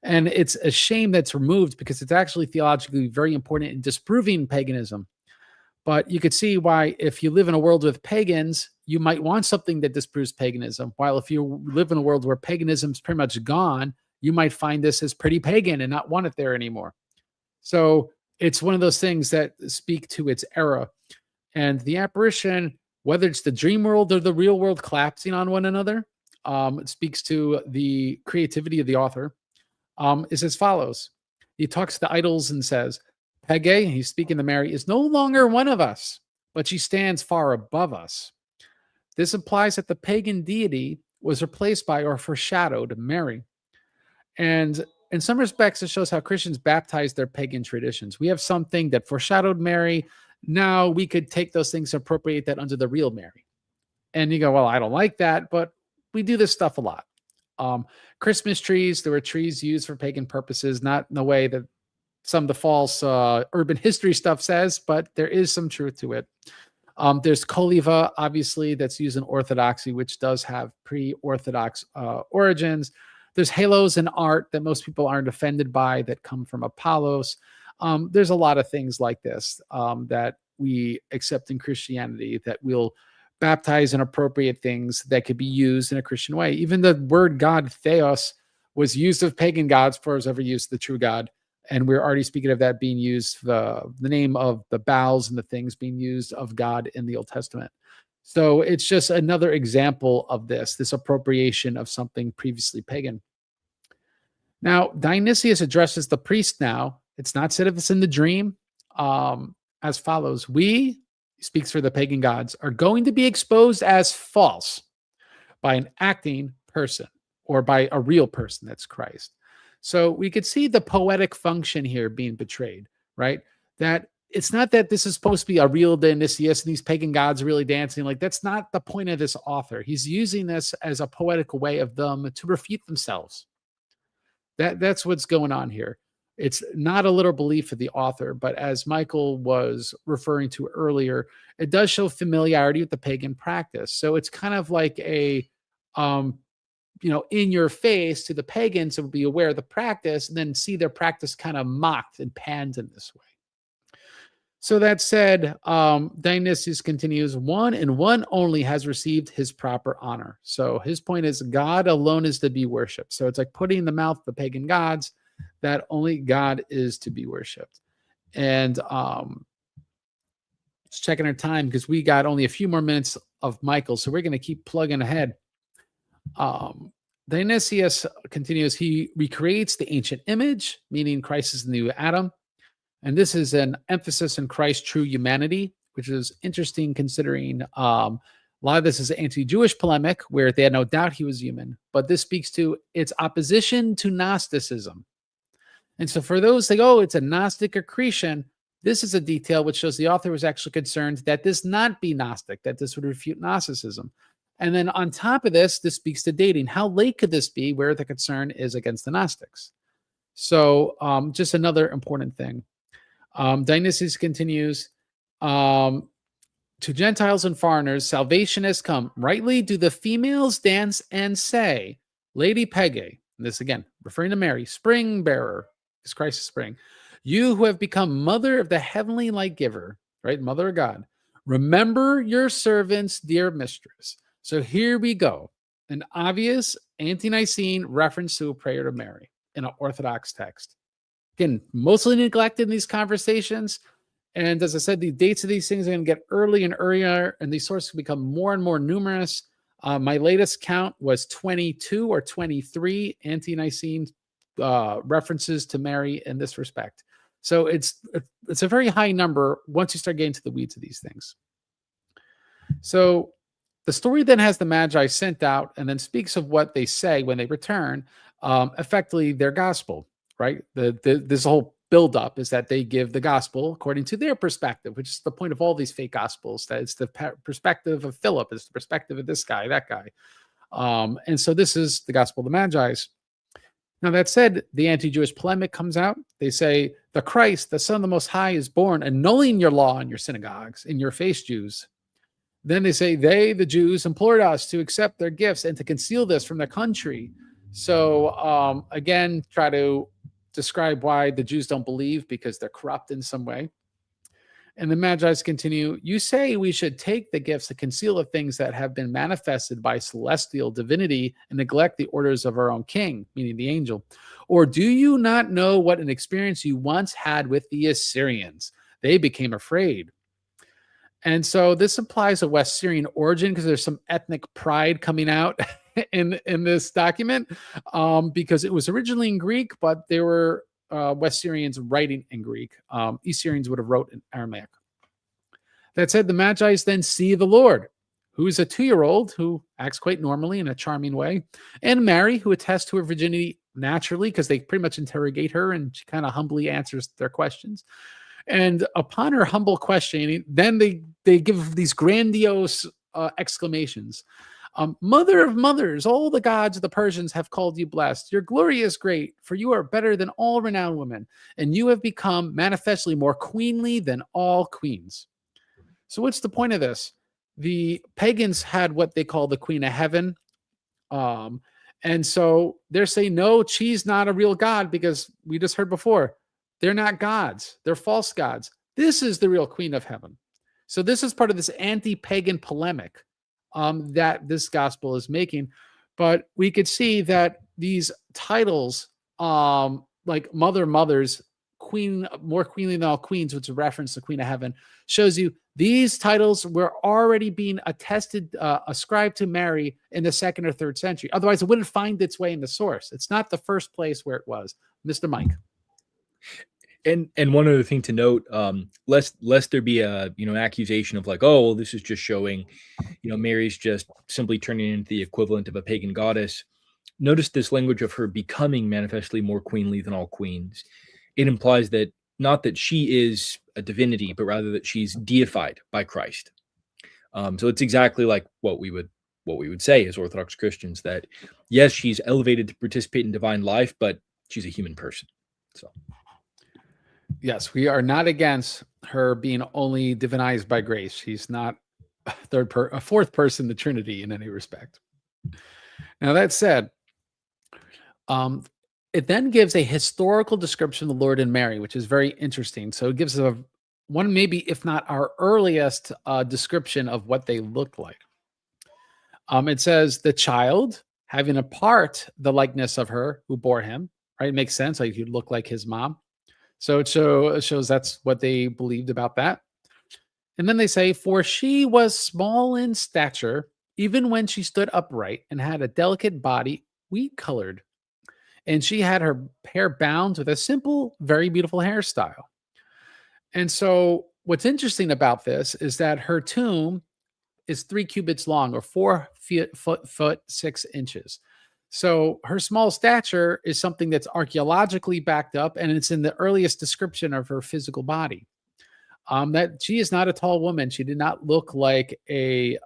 And it's a shame that's removed, because it's actually theologically very important in disproving paganism. But you could see why, if you live in a world with pagans, you might want something that disproves paganism. While if you live in a world where paganism's pretty much gone, you might find this as pretty pagan and not want it there anymore. So it's one of those things that speak to its era. And the apparition, whether it's the dream world or the real world collapsing on one another, it speaks to the creativity of the author, is as follows. He talks to the idols and says, Pege, he's speaking to Mary, is no longer one of us, but she stands far above us. This implies that the pagan deity was replaced by or foreshadowed Mary. And in some respects, it shows how Christians baptize their pagan traditions. We have something that foreshadowed Mary. Now we could take those things and appropriate that under the real Mary. And you go, well, I don't like that, but we do this stuff a lot. Christmas trees, there were trees used for pagan purposes, not in the way that some of the false urban history stuff says, but there is some truth to it. There's Koliva, obviously, that's used in Orthodoxy, which does have pre-Orthodox origins. There's halos in art that most people aren't offended by that come from Apollos. There's a lot of things like this that we accept in Christianity, that we'll baptize and appropriate things that could be used in a Christian way. Even the word God, theos, was used of pagan gods before it was ever used of the true God. And we're already speaking of that being used, the name of the Baals and the things being used of God in the Old Testament. So it's just another example of this appropriation of something previously pagan. Now, Dionysius addresses the priest now. It's not said if it's in the dream, as follows. We, he speaks for the pagan gods, are going to be exposed as false by an acting person, or by a real person, that's Christ. So we could see the poetic function here being betrayed, right? That it's not that this is supposed to be a real Dionysius and these pagan gods are really dancing. Like, that's not the point of this author. He's using this as a poetical way of them to refute themselves. That's what's going on here. It's not a literal belief of the author, but as Michael was referring to earlier, it does show familiarity with the pagan practice. So it's kind of like a, in your face to the pagans, and be aware of the practice, and then see their practice kind of mocked and panned in this way. So that said, Dionysius continues, one and one only has received his proper honor. So his point is God alone is to be worshipped. So it's like putting in the mouth of the pagan gods that only God is to be worshipped. And just checking our time, because we got only a few more minutes of Michael. So we're going to keep plugging ahead. Dionysius continues, he recreates the ancient image, meaning Christ is the new Adam. And this is an emphasis in Christ's true humanity, which is interesting considering a lot of this is anti-Jewish polemic where they had no doubt he was human, but this speaks to its opposition to Gnosticism. And so for those that go, it's a Gnostic accretion, this is a detail which shows the author was actually concerned that this not be Gnostic, that this would refute Gnosticism. And then on top of this, this speaks to dating. How late could this be where the concern is against the Gnostics? So just another important thing. Dionysius continues, To Gentiles and foreigners, salvation has come. Rightly do the females dance and say, Lady Pege, and this again, referring to Mary, spring bearer, is Christ is spring. You who have become mother of the heavenly light giver, right? Mother of God. Remember your servants, dear mistress. So here we go. An obvious ante-Nicene reference to a prayer to Mary in an Orthodox text. Again, mostly neglected in these conversations. And as I said, the dates of these things are going to get early and earlier, and these sources become more and more numerous. My latest count was 22 or 23 ante-Nicene references to Mary in this respect. So it's a very high number once you start getting to the weeds of these things. So the story then has the Magi sent out and then speaks of what they say when they return, effectively their gospel, right? This whole buildup is that they give the gospel according to their perspective, which is the point of all these fake gospels, that it's the perspective of Philip, it's the perspective of this guy, that guy. And so this is the gospel of the Magi's. Now, that said, the anti-Jewish polemic comes out. They say, the Christ, the Son of the Most High, is born, annulling your law in your synagogues, in your face, Jews. Then they say, they, the Jews, implored us to accept their gifts and to conceal this from their country. So, again, try to describe why the Jews don't believe because they're corrupt in some way. And the Magi's continue, you say we should take the gifts to conceal the things that have been manifested by celestial divinity and neglect the orders of our own king, meaning the angel. Or do you not know what an experience you once had with the Assyrians? They became afraid. And so this implies a West Syrian origin because there's some ethnic pride coming out in this document because it was originally in Greek, but there were West Syrians writing in Greek. East Syrians would have wrote in Aramaic. That said, the Magi's then see the Lord, who is a 2-year-old who acts quite normally in a charming way, and Mary, who attests to her virginity naturally because they pretty much interrogate her and she kind of humbly answers their questions. And upon her humble questioning, then they give these grandiose exclamations. Mother of mothers, all the gods of the Persians have called you blessed. Your glory is great, for you are better than all renowned women, and you have become manifestly more queenly than all queens. So what's the point of this? The pagans had what they call the Queen of Heaven. And so they're saying, no, she's not a real god because we just heard before, they're not gods. They're false gods. This is the real Queen of Heaven. So this is part of this anti-pagan polemic that this gospel is making. But we could see that these titles, like Mother, Mothers, Queen, more queenly than all queens, which is a reference to Queen of Heaven, shows you these titles were already being attested, ascribed to Mary in the 2nd or 3rd century. Otherwise, it wouldn't find its way in the source. It's not the first place where it was. Mr. Mike. And one other thing to note, lest there be a an accusation of like, oh, well, this is just showing, Mary's just simply turning into the equivalent of a pagan goddess. Notice this language of her becoming manifestly more queenly than all queens. It implies that not that she is a divinity, but rather that she's deified by Christ. So it's exactly like what we would say as Orthodox Christians, that yes, she's elevated to participate in divine life, but she's a human person. So. Yes, we are not against her being only divinized by grace. She's not a fourth person, the Trinity, in any respect. Now, that said, it then gives a historical description of the Lord and Mary, which is very interesting. So it gives one, maybe if not our earliest description of what they look like. It says, the child, having apart the likeness of her who bore him, right? It makes sense. Like he'd look like his mom. So it shows that's what they believed about that. And then they say, for she was small in stature, even when she stood upright, and had a delicate body, wheat-colored. And she had her hair bound with a simple, very beautiful hairstyle. And so what's interesting about this is that her tomb is 3 cubits long, or 4 foot 6 inches. So her small stature is something that's archaeologically backed up, and it's in the earliest description of her physical body. That she is not a tall woman. She did not look like a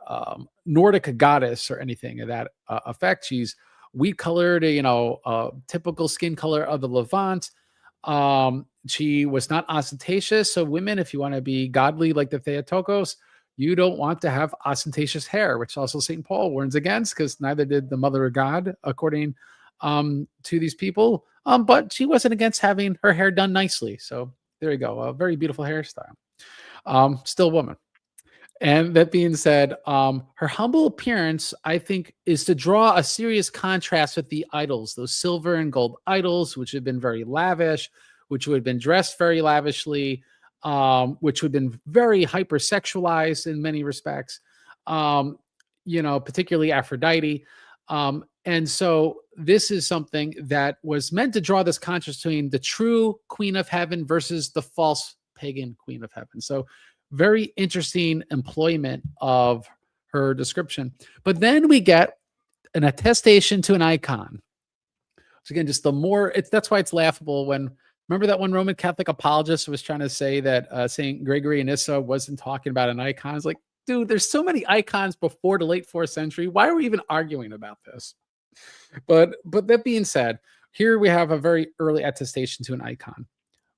Nordic goddess or anything of that effect. She's wheat-colored, typical skin color of the Levant. She was not ostentatious. So women, if you want to be godly like the Theotokos, You don't want to have ostentatious hair, which also St. Paul warns against, because neither did the Mother of God, according to these people. But she wasn't against having her hair done nicely. So there you go. A very beautiful hairstyle. Still woman. And that being said, her humble appearance, I think, is to draw a serious contrast with the idols, those silver and gold idols, which had been very lavish, which would have been dressed very lavishly, which would have been very hypersexualized in many respects, particularly Aphrodite. And so this is something that was meant to draw this contrast between the true Queen of Heaven versus the false pagan Queen of Heaven. So very interesting employment of her description. But then we get an attestation to an icon. So again, just the more that's why it's laughable when, remember that one Roman Catholic apologist was trying to say that St. Gregory of Nyssa wasn't talking about an icon. It's like, dude, there's so many icons before the late 4th century. Why are we even arguing about this? But that being said, here we have a very early attestation to an icon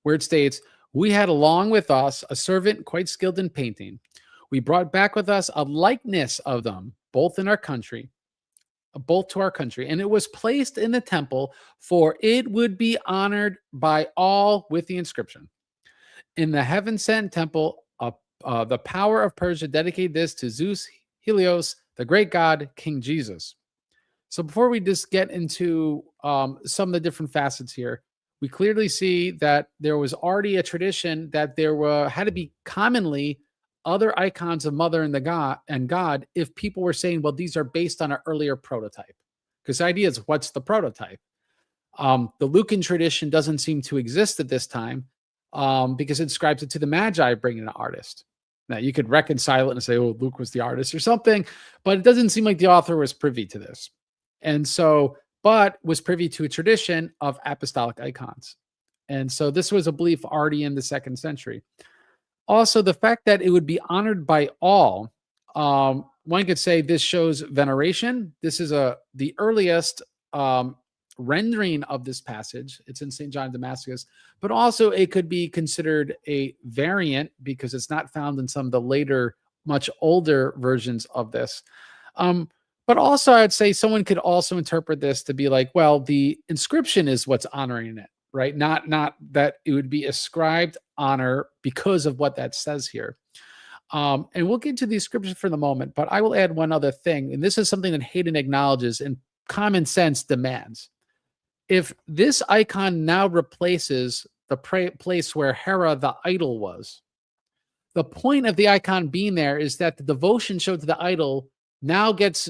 where it states, "We had along with us a servant quite skilled in painting. We brought back with us a likeness of them, both to our country, and it was placed in the temple, for it would be honored by all with the inscription. In the heaven-sent temple, the power of Persia dedicated this to Zeus Helios, the great god, King Jesus." So before we just get into some of the different facets here, we clearly see that there was already a tradition that there had to be commonly other icons of Mother and God if people were saying, well, these are based on an earlier prototype. Because the idea is, what's the prototype? The Lucan tradition doesn't seem to exist at this time because it describes it to the Magi bringing an artist. Now, you could reconcile it and say, oh, Luke was the artist or something, but it doesn't seem like the author was privy to this. And so, but was privy to a tradition of apostolic icons. And so this was a belief already in the 2nd century. Also, the fact that it would be honored by all, one could say this shows veneration. This is the earliest rendering of this passage. It's in St. John of Damascus, but also it could be considered a variant because it's not found in some of the later, much older versions of this. But also, I'd say someone could also interpret this to be like, well, the inscription is what's honoring it, right? Not that it would be ascribed honor because of what that says here. And we'll get to the inscription for the moment, but I will add one other thing. And this is something that Hayden acknowledges and common sense demands. If this icon now replaces the place where Hera, the idol, was, the point of the icon being there is that the devotion showed to the idol now gets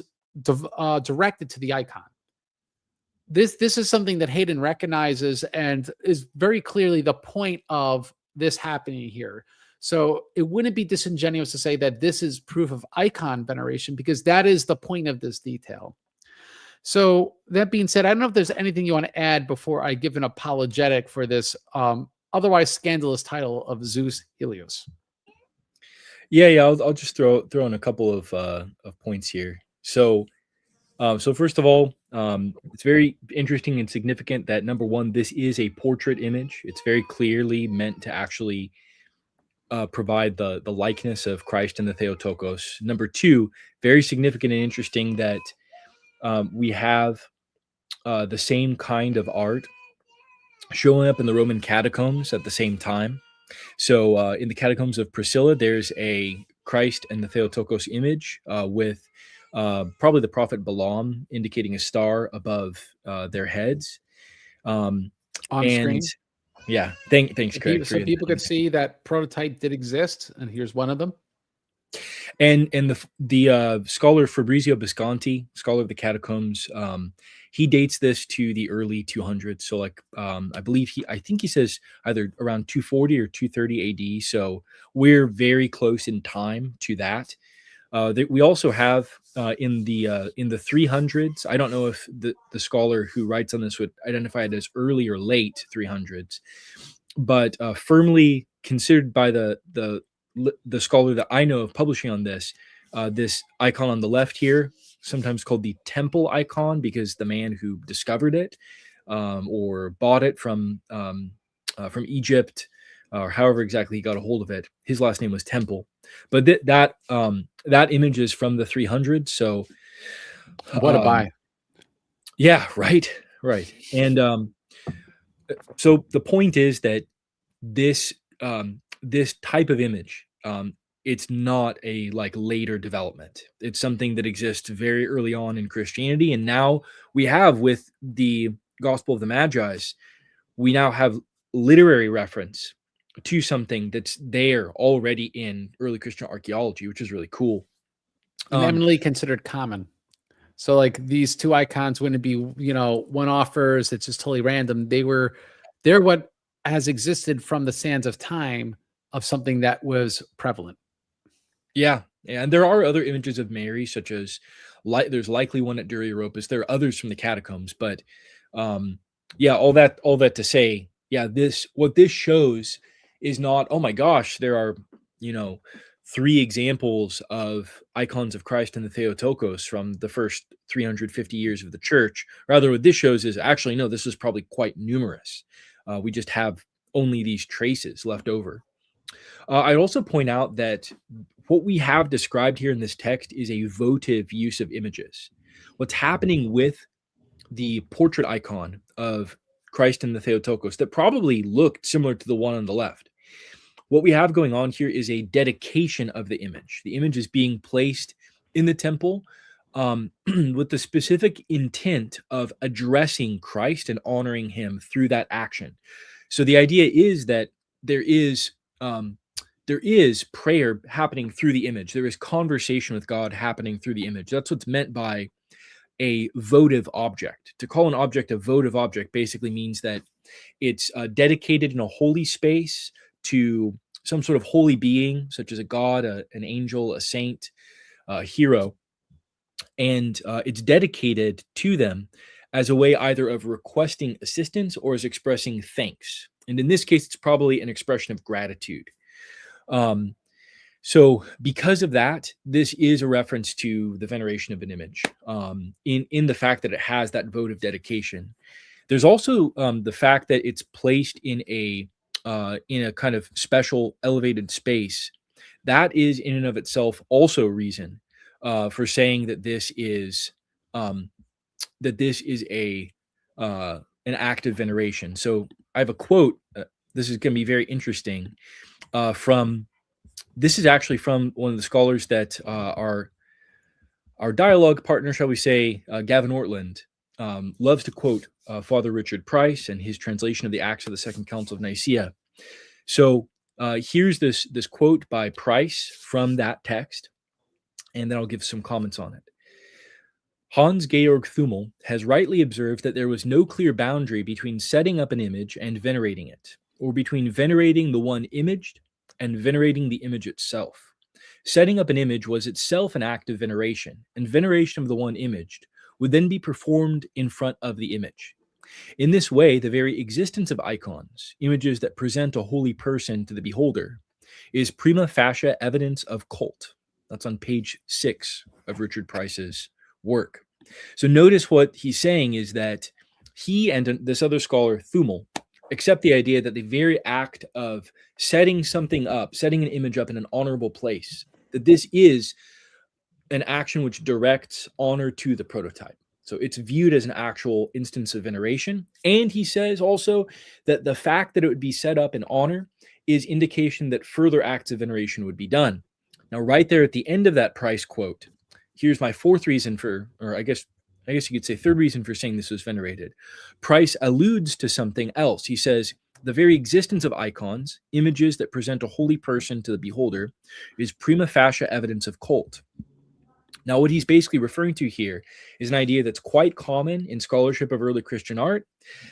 directed to the icon. This is something that Hayden recognizes and is very clearly the point of this happening here. So it wouldn't be disingenuous to say that this is proof of icon veneration, because that is the point of this detail. So that being said, I don't know if there's anything you want to add before I give an apologetic for this otherwise scandalous title of Zeus Helios. Yeah. I'll just throw in a couple of points here. So first of all, it's very interesting and significant that, number one, this is a portrait image. It's very clearly meant to actually provide the likeness of Christ and the Theotokos. Number two, very significant and interesting that we have the same kind of art showing up in the Roman catacombs at the same time. So in the catacombs of Priscilla, there's a Christ and the Theotokos image with probably the prophet Balaam indicating a star above their heads. On screen? Yeah, thanks, Craig. So people could see that prototype did exist, and here's one of them. And the scholar Fabrizio Visconti, scholar of the catacombs, he dates this to the early 200s. So I think he says either around 240 or 230 AD. So we're very close in time to that. We also have in the 300s. I don't know if the scholar who writes on this would identify it as early or late 300s, but firmly considered by the scholar that I know of publishing on this icon on the left here, sometimes called the temple icon, because the man who discovered it or bought it from Egypt or however exactly he got a hold of it. His last name was Temple, but that image is from the 300s. So, What a buy. yeah, right. And so the point is that this type of image, it's not a like later development. It's something that exists very early on in Christianity, and now we have with the Gospel of the Magi's, we now have literary reference to something that's there already in early Christian archaeology, which is really cool. And eminently considered common. So like these two icons wouldn't be, one-offers. It's just totally random. They're what has existed from the sands of time of something that was prevalent. Yeah, and there are other images of Mary, such as there's likely one at Dura Europos. There are others from the catacombs, but yeah, all that to say, yeah, what this shows is not, oh my gosh, there are 3 examples of icons of Christ in the Theotokos from the first 350 years of the church. Rather, what this shows is actually no, this is probably quite numerous. We just have only these traces left over. I'd also point out that what we have described here in this text is a votive use of images. What's happening with the portrait icon of Christ in the Theotokos that probably looked similar to the one on the left? What we have going on here is a dedication of the image. The image is being placed in the temple with the specific intent of addressing Christ and honoring him through that action. So the idea is that there is prayer happening through the image. There is conversation with God happening through the image. That's what's meant by a votive object. To call an object a votive object basically means that it's dedicated in a holy space to some sort of holy being, such as a god, an angel, a saint, a hero, and it's dedicated to them as a way either of requesting assistance or as expressing thanks. And in this case, it's probably an expression of gratitude. So because of that, this is a reference to the veneration of an image in the fact that it has that votive dedication. There's also the fact that it's placed in a kind of special elevated space. That is in and of itself also reason for saying that this is an act of veneration. So I have a quote. This is going to be very interesting. This is actually from one of the scholars that our dialogue partner, shall we say, Gavin Ortland, loves to quote Father Richard Price and his translation of the Acts of the Second Council of Nicaea. So here's this quote by Price from that text, and then I'll give some comments on it. Hans Georg Thummel has rightly observed that there was no clear boundary between setting up an image and venerating it, or between venerating the one imaged and venerating the image itself. Setting up an image was itself an act of veneration, and veneration of the one imaged would then be performed in front of the image. In this way, the very existence of icons, images that present a holy person to the beholder, is prima facie evidence of cult. That's on page 6 of Richard Price's work. So notice what he's saying is that he and this other scholar, Thummel, accept the idea that the very act of setting something up, setting an image up in an honorable place, that this is an action which directs honor to the prototype. So it's viewed as an actual instance of veneration. And he says also that the fact that it would be set up in honor is indication that further acts of veneration would be done. Now, right there at the end of that Price quote, here's my fourth reason for, or I guess you could say third reason for saying this was venerated. Price alludes to something else. He says, the very existence of icons, images that present a holy person to the beholder, is prima facie evidence of cult. Now, what he's basically referring to here is an idea that's quite common in scholarship of early Christian art,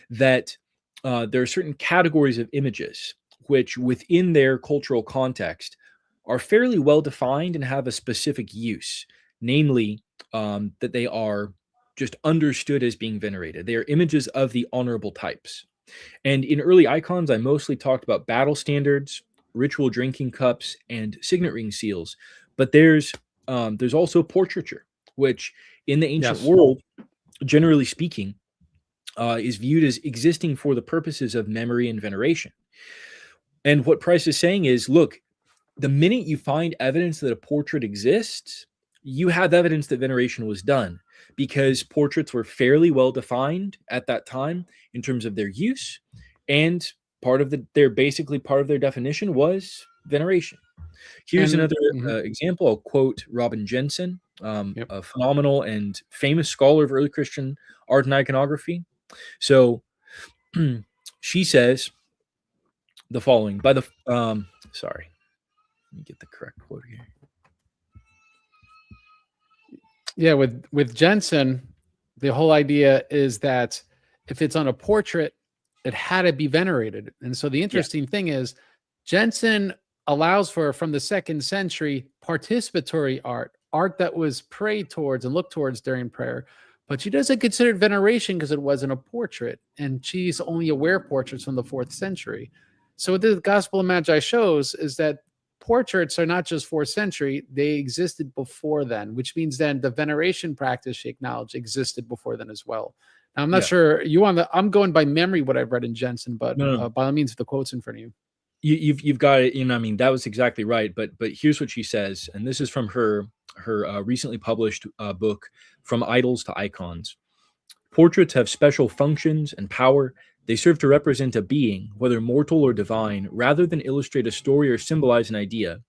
that there are certain categories of images which, within their cultural context, are fairly well defined and have a specific use, namely that they are just understood as being venerated. They are images of the honorable types. And in early icons, I mostly talked about battle standards, ritual drinking cups, and signet ring seals. But there's also portraiture, which in the ancient world, generally speaking, is viewed as existing for the purposes of memory and veneration. And what Price is saying is, look, the minute you find evidence that a portrait exists, you have evidence that veneration was done, because portraits were fairly well defined at that time in terms of their use, and basically part of their definition was veneration. Here's And another example. I'll quote Robin Jensen, yep. a phenomenal and famous scholar of early Christian art and iconography. So she says the following by the sorry, let me get the correct quote here. Yeah, with Jensen, the whole idea is that if it's on a portrait, it had to be venerated. And so the interesting thing is Jensen allows for, from the 2nd century, participatory art that was prayed towards and looked towards during prayer. But she doesn't consider it veneration because it wasn't a portrait. And she's only aware of portraits from the 4th century. So what the Gospel of Magi shows is that portraits are not just 4th century, they existed before then, which means then the veneration practice, she acknowledged, existed before then as well. Now, I'm not sure I'm going by memory what I've read in Jensen, but by all means, the quote's in front of you. You've got it. I mean, that was exactly right. But here's what she says, and this is from her recently published book, From Idols to Icons. Portraits have special functions and power. They serve to represent a being, whether mortal or divine, rather than illustrate a story or symbolize an idea.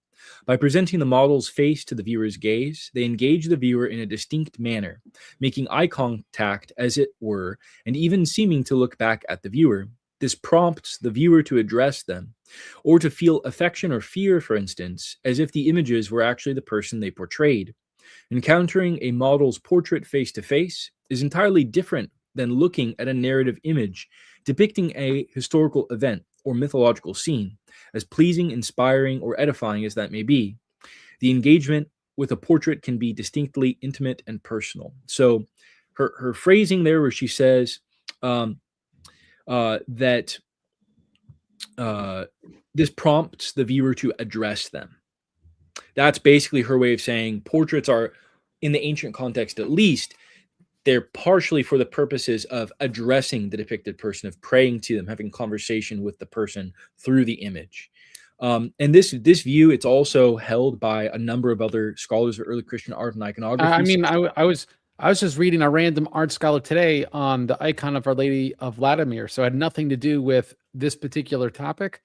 By presenting the model's face to the viewer's gaze, they engage the viewer in a distinct manner, making eye contact, as it were, and even seeming to look back at the viewer. This prompts the viewer to address them, or to feel affection or fear, for instance, as if the images were actually the person they portrayed. Encountering a model's portrait face to face is entirely different than looking at a narrative image depicting a historical event or mythological scene, as pleasing, inspiring, or edifying as that may be. The engagement with a portrait can be distinctly intimate and personal. So her phrasing there, where she says that this prompts the viewer to address them. That's basically her way of saying portraits are, in the ancient context at least, they're partially for the purposes of addressing the depicted person, of praying to them, having conversation with the person through the image. And this view, it's also held by a number of other scholars of early Christian art and iconography. I mean, I was just reading a random art scholar today on the icon of Our Lady of Vladimir, so it had nothing to do with this particular topic.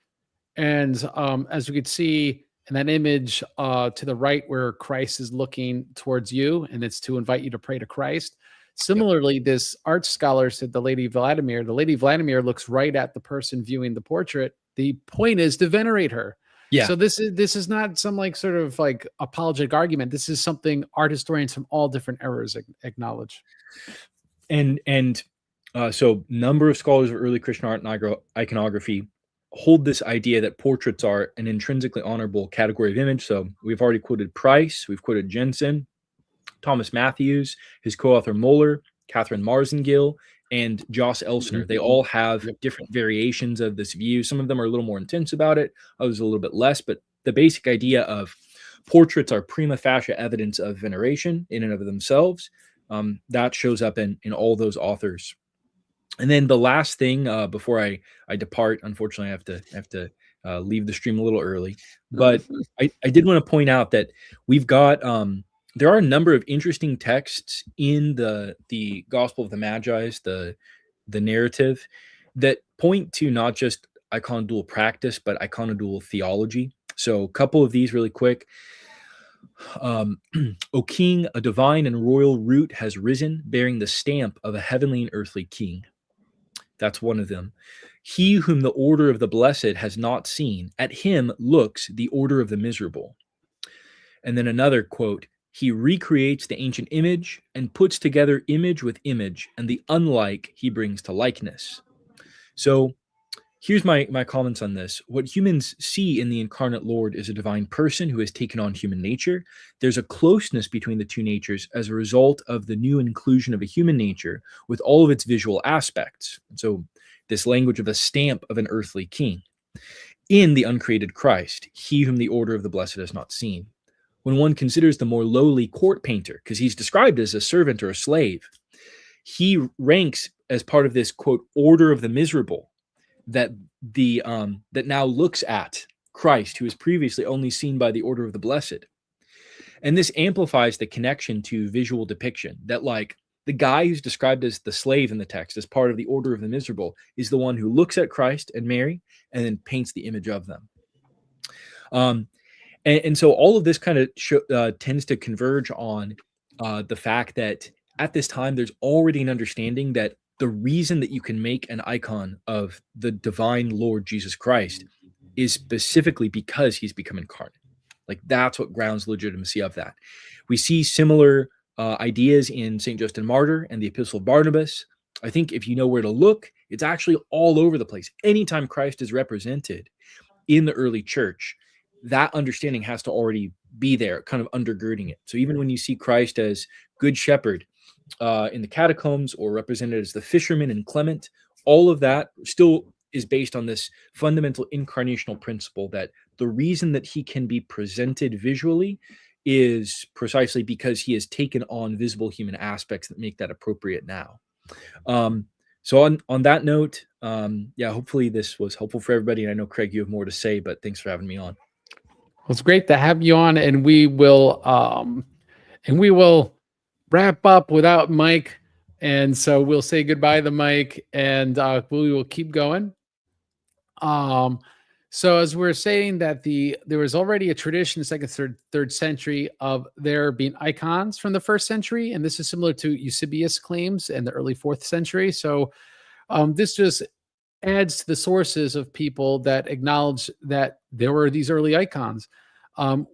And as we could see in that image to the right, where Christ is looking towards you, and it's to invite you to pray to Christ. Similarly, this art scholar said the Lady Vladimir looks right at the person viewing the portrait. The point is to venerate her. Yeah. So this is not some like sort of like apologetic argument. This is something art historians from all different eras acknowledge. And so number of scholars of early Christian art and iconography hold this idea that portraits are an intrinsically honorable category of image. So we've already quoted Price, we've quoted Jensen, Thomas Matthews, his co-author Moeller, Catherine Marzingill, and Joss Elsner. They all have different variations of this view. Some of them are a little more intense about it, others a little bit less, but the basic idea of portraits are prima facie evidence of veneration in and of themselves. That shows up in all those authors. And then the last thing before I depart, unfortunately, I have to leave the stream a little early, but I did want to point out that we've got there are a number of interesting texts in the Gospel of the Magi's, the narrative, that point to not just iconodual practice, but iconodual theology. So a couple of these really quick. O king, a divine and royal root has risen, bearing the stamp of a heavenly and earthly king. That's one of them. He whom the order of the blessed has not seen, at him looks the order of the miserable. And then another quote, he recreates the ancient image and puts together image with image, and the unlike he brings to likeness. So here's my comments on this. What humans see in the incarnate Lord is a divine person who has taken on human nature. There's a closeness between the two natures as a result of the new inclusion of a human nature with all of its visual aspects. So this language of a stamp of an earthly king. In the uncreated Christ, he whom the order of the blessed has not seen. When one considers the more lowly court painter, because he's described as a servant or a slave, he ranks as part of this, quote, order of the miserable, that that now looks at Christ, who is previously only seen by the order of the blessed. And this amplifies the connection to visual depiction, that like the guy who's described as the slave in the text, as part of the order of the miserable, is the one who looks at Christ and Mary and then paints the image of them. And so all of this kind of tends to converge on the fact that at this time, there's already an understanding that the reason that you can make an icon of the divine Lord Jesus Christ is specifically because he's become incarnate. Like that's what grounds legitimacy of that. We see similar ideas in St. Justin Martyr and the Epistle of Barnabas. I think if you know where to look, it's actually all over the place. Anytime Christ is represented in the early church, that understanding has to already be there, kind of undergirding it. So even when you see Christ as Good Shepherd in the catacombs, or represented as the fisherman and Clement, all of that still is based on this fundamental incarnational principle that the reason that he can be presented visually is precisely because he has taken on visible human aspects that make that appropriate now. So on that note, yeah, hopefully this was helpful for everybody. And I know, Craig, you have more to say, but thanks for having me on. Well, it's great to have you on, and we will wrap up without Mike. And so we'll say goodbye to Mike, and we will keep going. So as we're saying that there was already a tradition in the second, third century of there being icons from the first century, and this is similar to Eusebius' claims in the early 4th century. So this just adds to the sources of people that acknowledge that there were these early icons.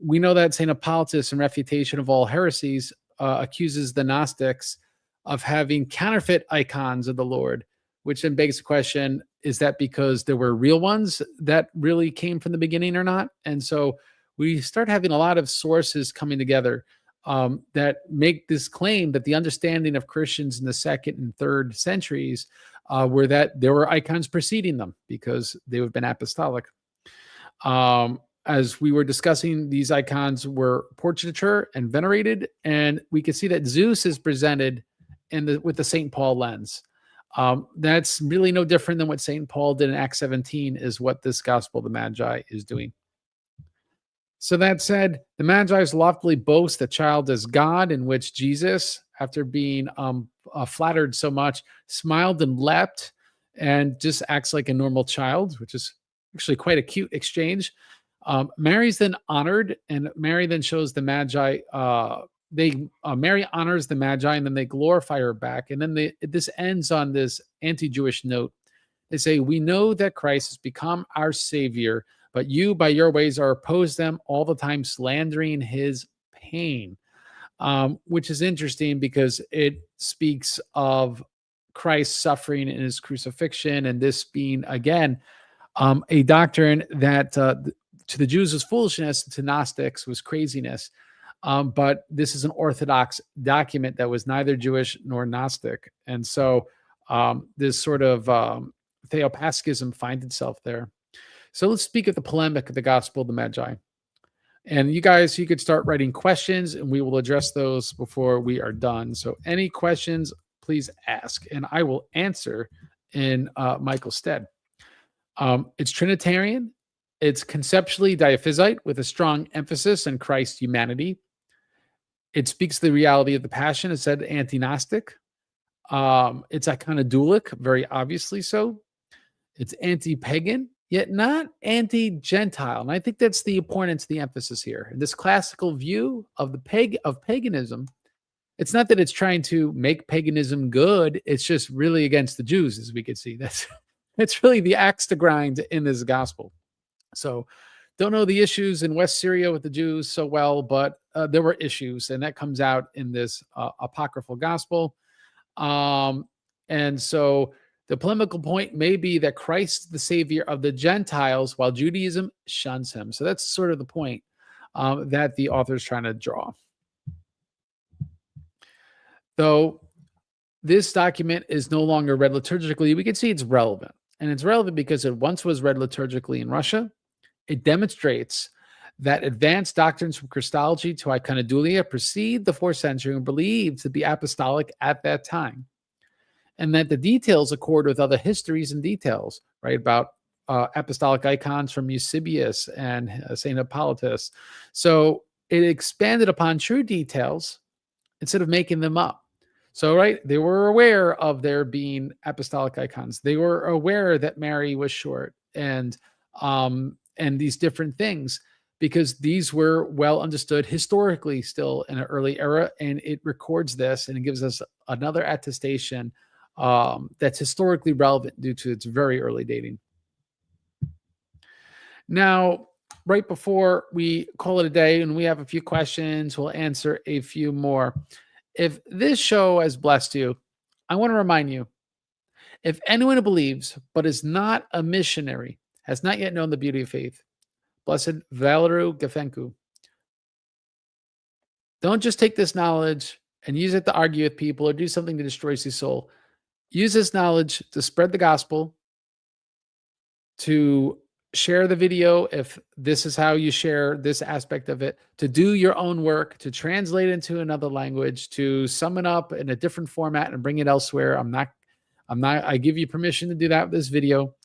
We know that St. Hippolytus, in Refutation of All Heresies, accuses the Gnostics of having counterfeit icons of the Lord, which then begs the question, is that because there were real ones that really came from the beginning or not? And so we start having a lot of sources coming together that make this claim that the understanding of Christians in the 2nd and 3rd centuries were that there were icons preceding them because they have been apostolic. As we were discussing, these icons were portraiture and venerated, and we can see that Zeus is presented with the St. Paul lens. That's really no different than what St. Paul did in Acts 17, is what this Gospel of the Magi is doing. So that said, the Magi's loftily boast the child as God, in which Jesus, after being flattered so much, smiled and leapt and just acts like a normal child, which is actually quite a cute exchange. Mary's then honored, and Mary then shows the Magi. Mary honors the Magi, and then they glorify her back. And then this ends on this anti-Jewish note. They say, "We know that Christ has become our Savior, but you, by your ways, are opposed them all the time, slandering his pain," which is interesting because it speaks of Christ's suffering in his crucifixion, and this being, again, a doctrine that to the Jews was foolishness, to Gnostics was craziness. But this is an Orthodox document that was neither Jewish nor Gnostic. And so this sort of theopaskism finds itself there. So let's speak of the polemic of the Gospel of the Magi. And you guys, you could start writing questions, and we will address those before we are done. So any questions, please ask, and I will answer in Michael's stead. It's Trinitarian. It's conceptually diaphysite with a strong emphasis on Christ's humanity. It speaks to the reality of the passion. It's said anti-Gnostic. It's iconodulic, very obviously so. It's anti-pagan, yet not anti-Gentile. And I think that's the importance, the emphasis here. In this classical view of paganism, it's not that it's trying to make paganism good. It's just really against the Jews, as we can see. It's really the axe to grind in this gospel. So don't know the issues in West Syria with the Jews so well, but there were issues, and that comes out in this apocryphal gospel. And so the polemical point may be that Christ is the savior of the Gentiles while Judaism shuns him. So that's sort of the point that the author is trying to draw. Though this document is no longer read liturgically, we can see it's relevant. And it's relevant because it once was read liturgically in Russia. It demonstrates that advanced doctrines from Christology to iconodulia precede the 4th century and believed to be apostolic at that time. and that the details accord with other histories and details, right? About apostolic icons from Eusebius and St. Hippolytus. So it expanded upon true details instead of making them up. So, right, they were aware of there being apostolic icons. They were aware that Mary was short and these different things, because these were well understood historically still in an early era, and it records this and it gives us another attestation that's historically relevant due to its very early dating. Now, right before we call it a day, and we have a few questions, we'll answer a few more. If this show has blessed you, I want to remind you, if anyone who believes but is not a missionary has not yet known the beauty of faith, blessed Valeru Gefenku. Don't just take this knowledge and use it to argue with people or do something that destroys your soul. Use this knowledge to spread the gospel, to share the video if this is how you share this aspect of it, to do your own work, to translate into another language, to sum it up in a different format and bring it elsewhere. I give you permission to do that with this video.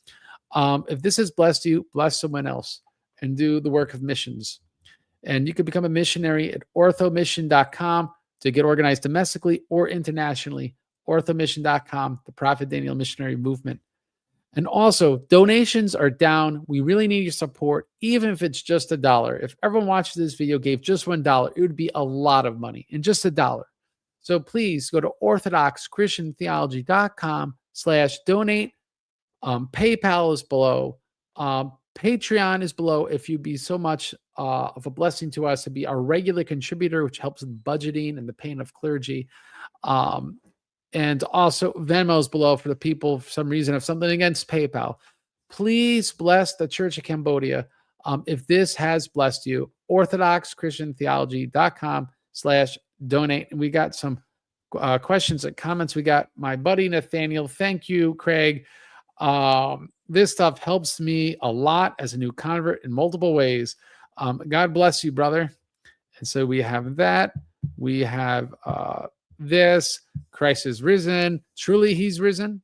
If this has blessed you, bless someone else and do the work of missions. And you can become a missionary at orthomission.com to get organized domestically or internationally. Orthomission.com, the Prophet Daniel Missionary Movement. And also, donations are down. We really need your support, even if it's just $1. If everyone watching this video gave just $1, it would be a lot of money, and just $1. So please go to orthodoxchristiantheology.com/donate. PayPal is below. Patreon is below. If you'd be so much of a blessing to us to be our regular contributor, which helps with budgeting and the paying of clergy. And also Venmo is below for the people, for some reason, have something against PayPal. Please bless the Church of Cambodia. If this has blessed you, orthodoxchristiantheology.com/donate. And we got some questions and comments. We got my buddy Nathaniel. Thank you, Craig. This stuff helps me a lot as a new convert in multiple ways. God bless you, brother. And so we have that. We have this. Christ is risen. Truly, he's risen.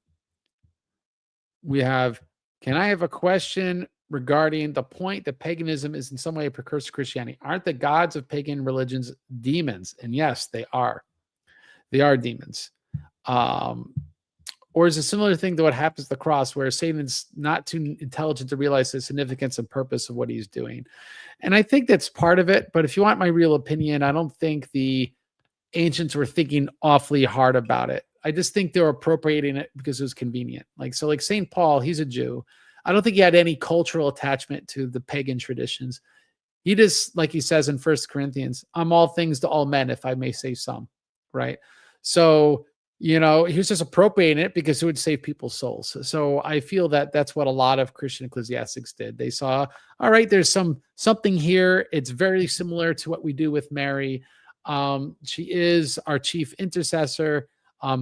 We have, can I have a question regarding the point that paganism is in some way a precursor to Christianity? Aren't the gods of pagan religions demons? And yes, they are. They are demons. Or is a similar thing to what happens at the cross, where Satan's not too intelligent to realize the significance and purpose of what he's doing? And I think that's part of it. But if you want my real opinion, I don't think the ancients were thinking awfully hard about it. I just think they're appropriating it because it was convenient. Like St. Paul, he's a Jew. I don't think he had any cultural attachment to the pagan traditions. He just, like he says in 1 Corinthians, I'm all things to all men, if I may say some, right? So, he was just appropriating it because it would save people's souls. So I feel that that's what a lot of Christian ecclesiastics did. They saw, all right, there's something here. It's very similar to what we do with Mary. She is our chief intercessor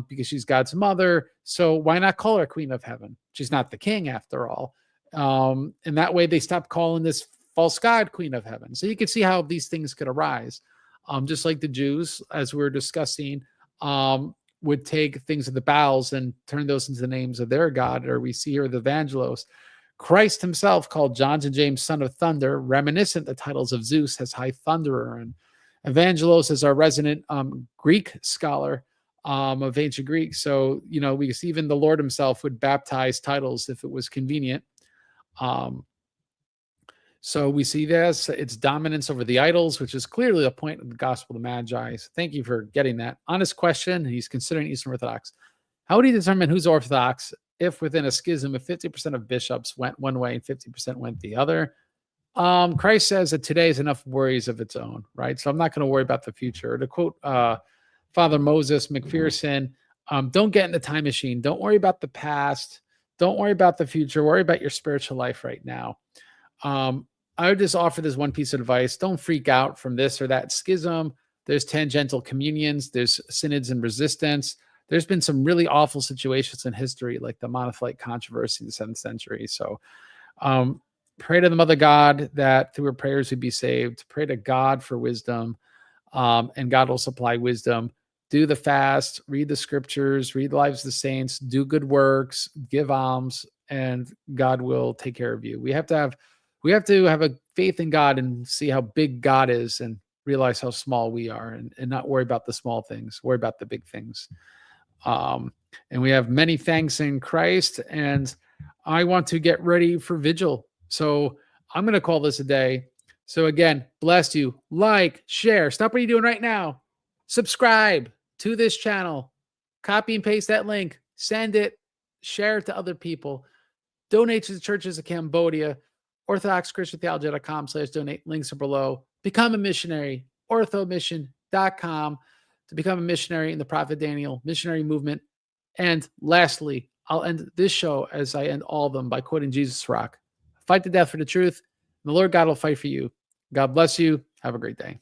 because she's God's mother. So why not call her Queen of Heaven? She's not the king after all. And that way they stopped calling this false god Queen of Heaven. So you can see how these things could arise. Just like the Jews, as we were discussing, would take things of the Baals and turn those into the names of their God, or we see here the Evangelos. Christ himself called John and James son of thunder, reminiscent the titles of Zeus as high thunderer, and Evangelos is our resident Greek scholar of ancient Greek. So, we see even the Lord himself would baptize titles if it was convenient. So we see this, its dominance over the idols, which is clearly the point of the gospel of the Magi. So thank you for getting that. Honest question. He's considering Eastern Orthodox. How would he determine who's Orthodox if within a schism, if 50% of bishops went one way and 50% went the other? Christ says that today is enough worries of its own, right? So I'm not going to worry about the future. To quote Father Moses McPherson, don't get in the time machine. Don't worry about the past. Don't worry about the future. Worry about your spiritual life right now. I would just offer this one piece of advice. Don't freak out from this or that schism. There's tangential communions. There's synods and resistance. There's been some really awful situations in history, like the Monophyite controversy in the 7th century. So pray to the Mother God that through her prayers we'd be saved. Pray to God for wisdom, and God will supply wisdom do the fast, read the scriptures, read the lives of the saints, do good works, give alms, and God will take care of you. We have to have a faith in God and see how big God is and realize how small we are, and not worry about the small things, worry about the big things. And we have many thanks in Christ, and I want to get ready for vigil. So I'm going to call this a day. So again, bless you. Like, share. Stop what you're doing right now. Subscribe to this channel. Copy and paste that link. Send it. Share it to other people. Donate to the churches of Cambodia. OrthodoxChristianTheology.com/donate. Links are below. Become a missionary. Orthomission.com to become a missionary in the Prophet Daniel missionary movement. And lastly, I'll end this show as I end all of them by quoting Jesus Rock. Fight to death for the truth, and the Lord God will fight for you. God bless you. Have a great day.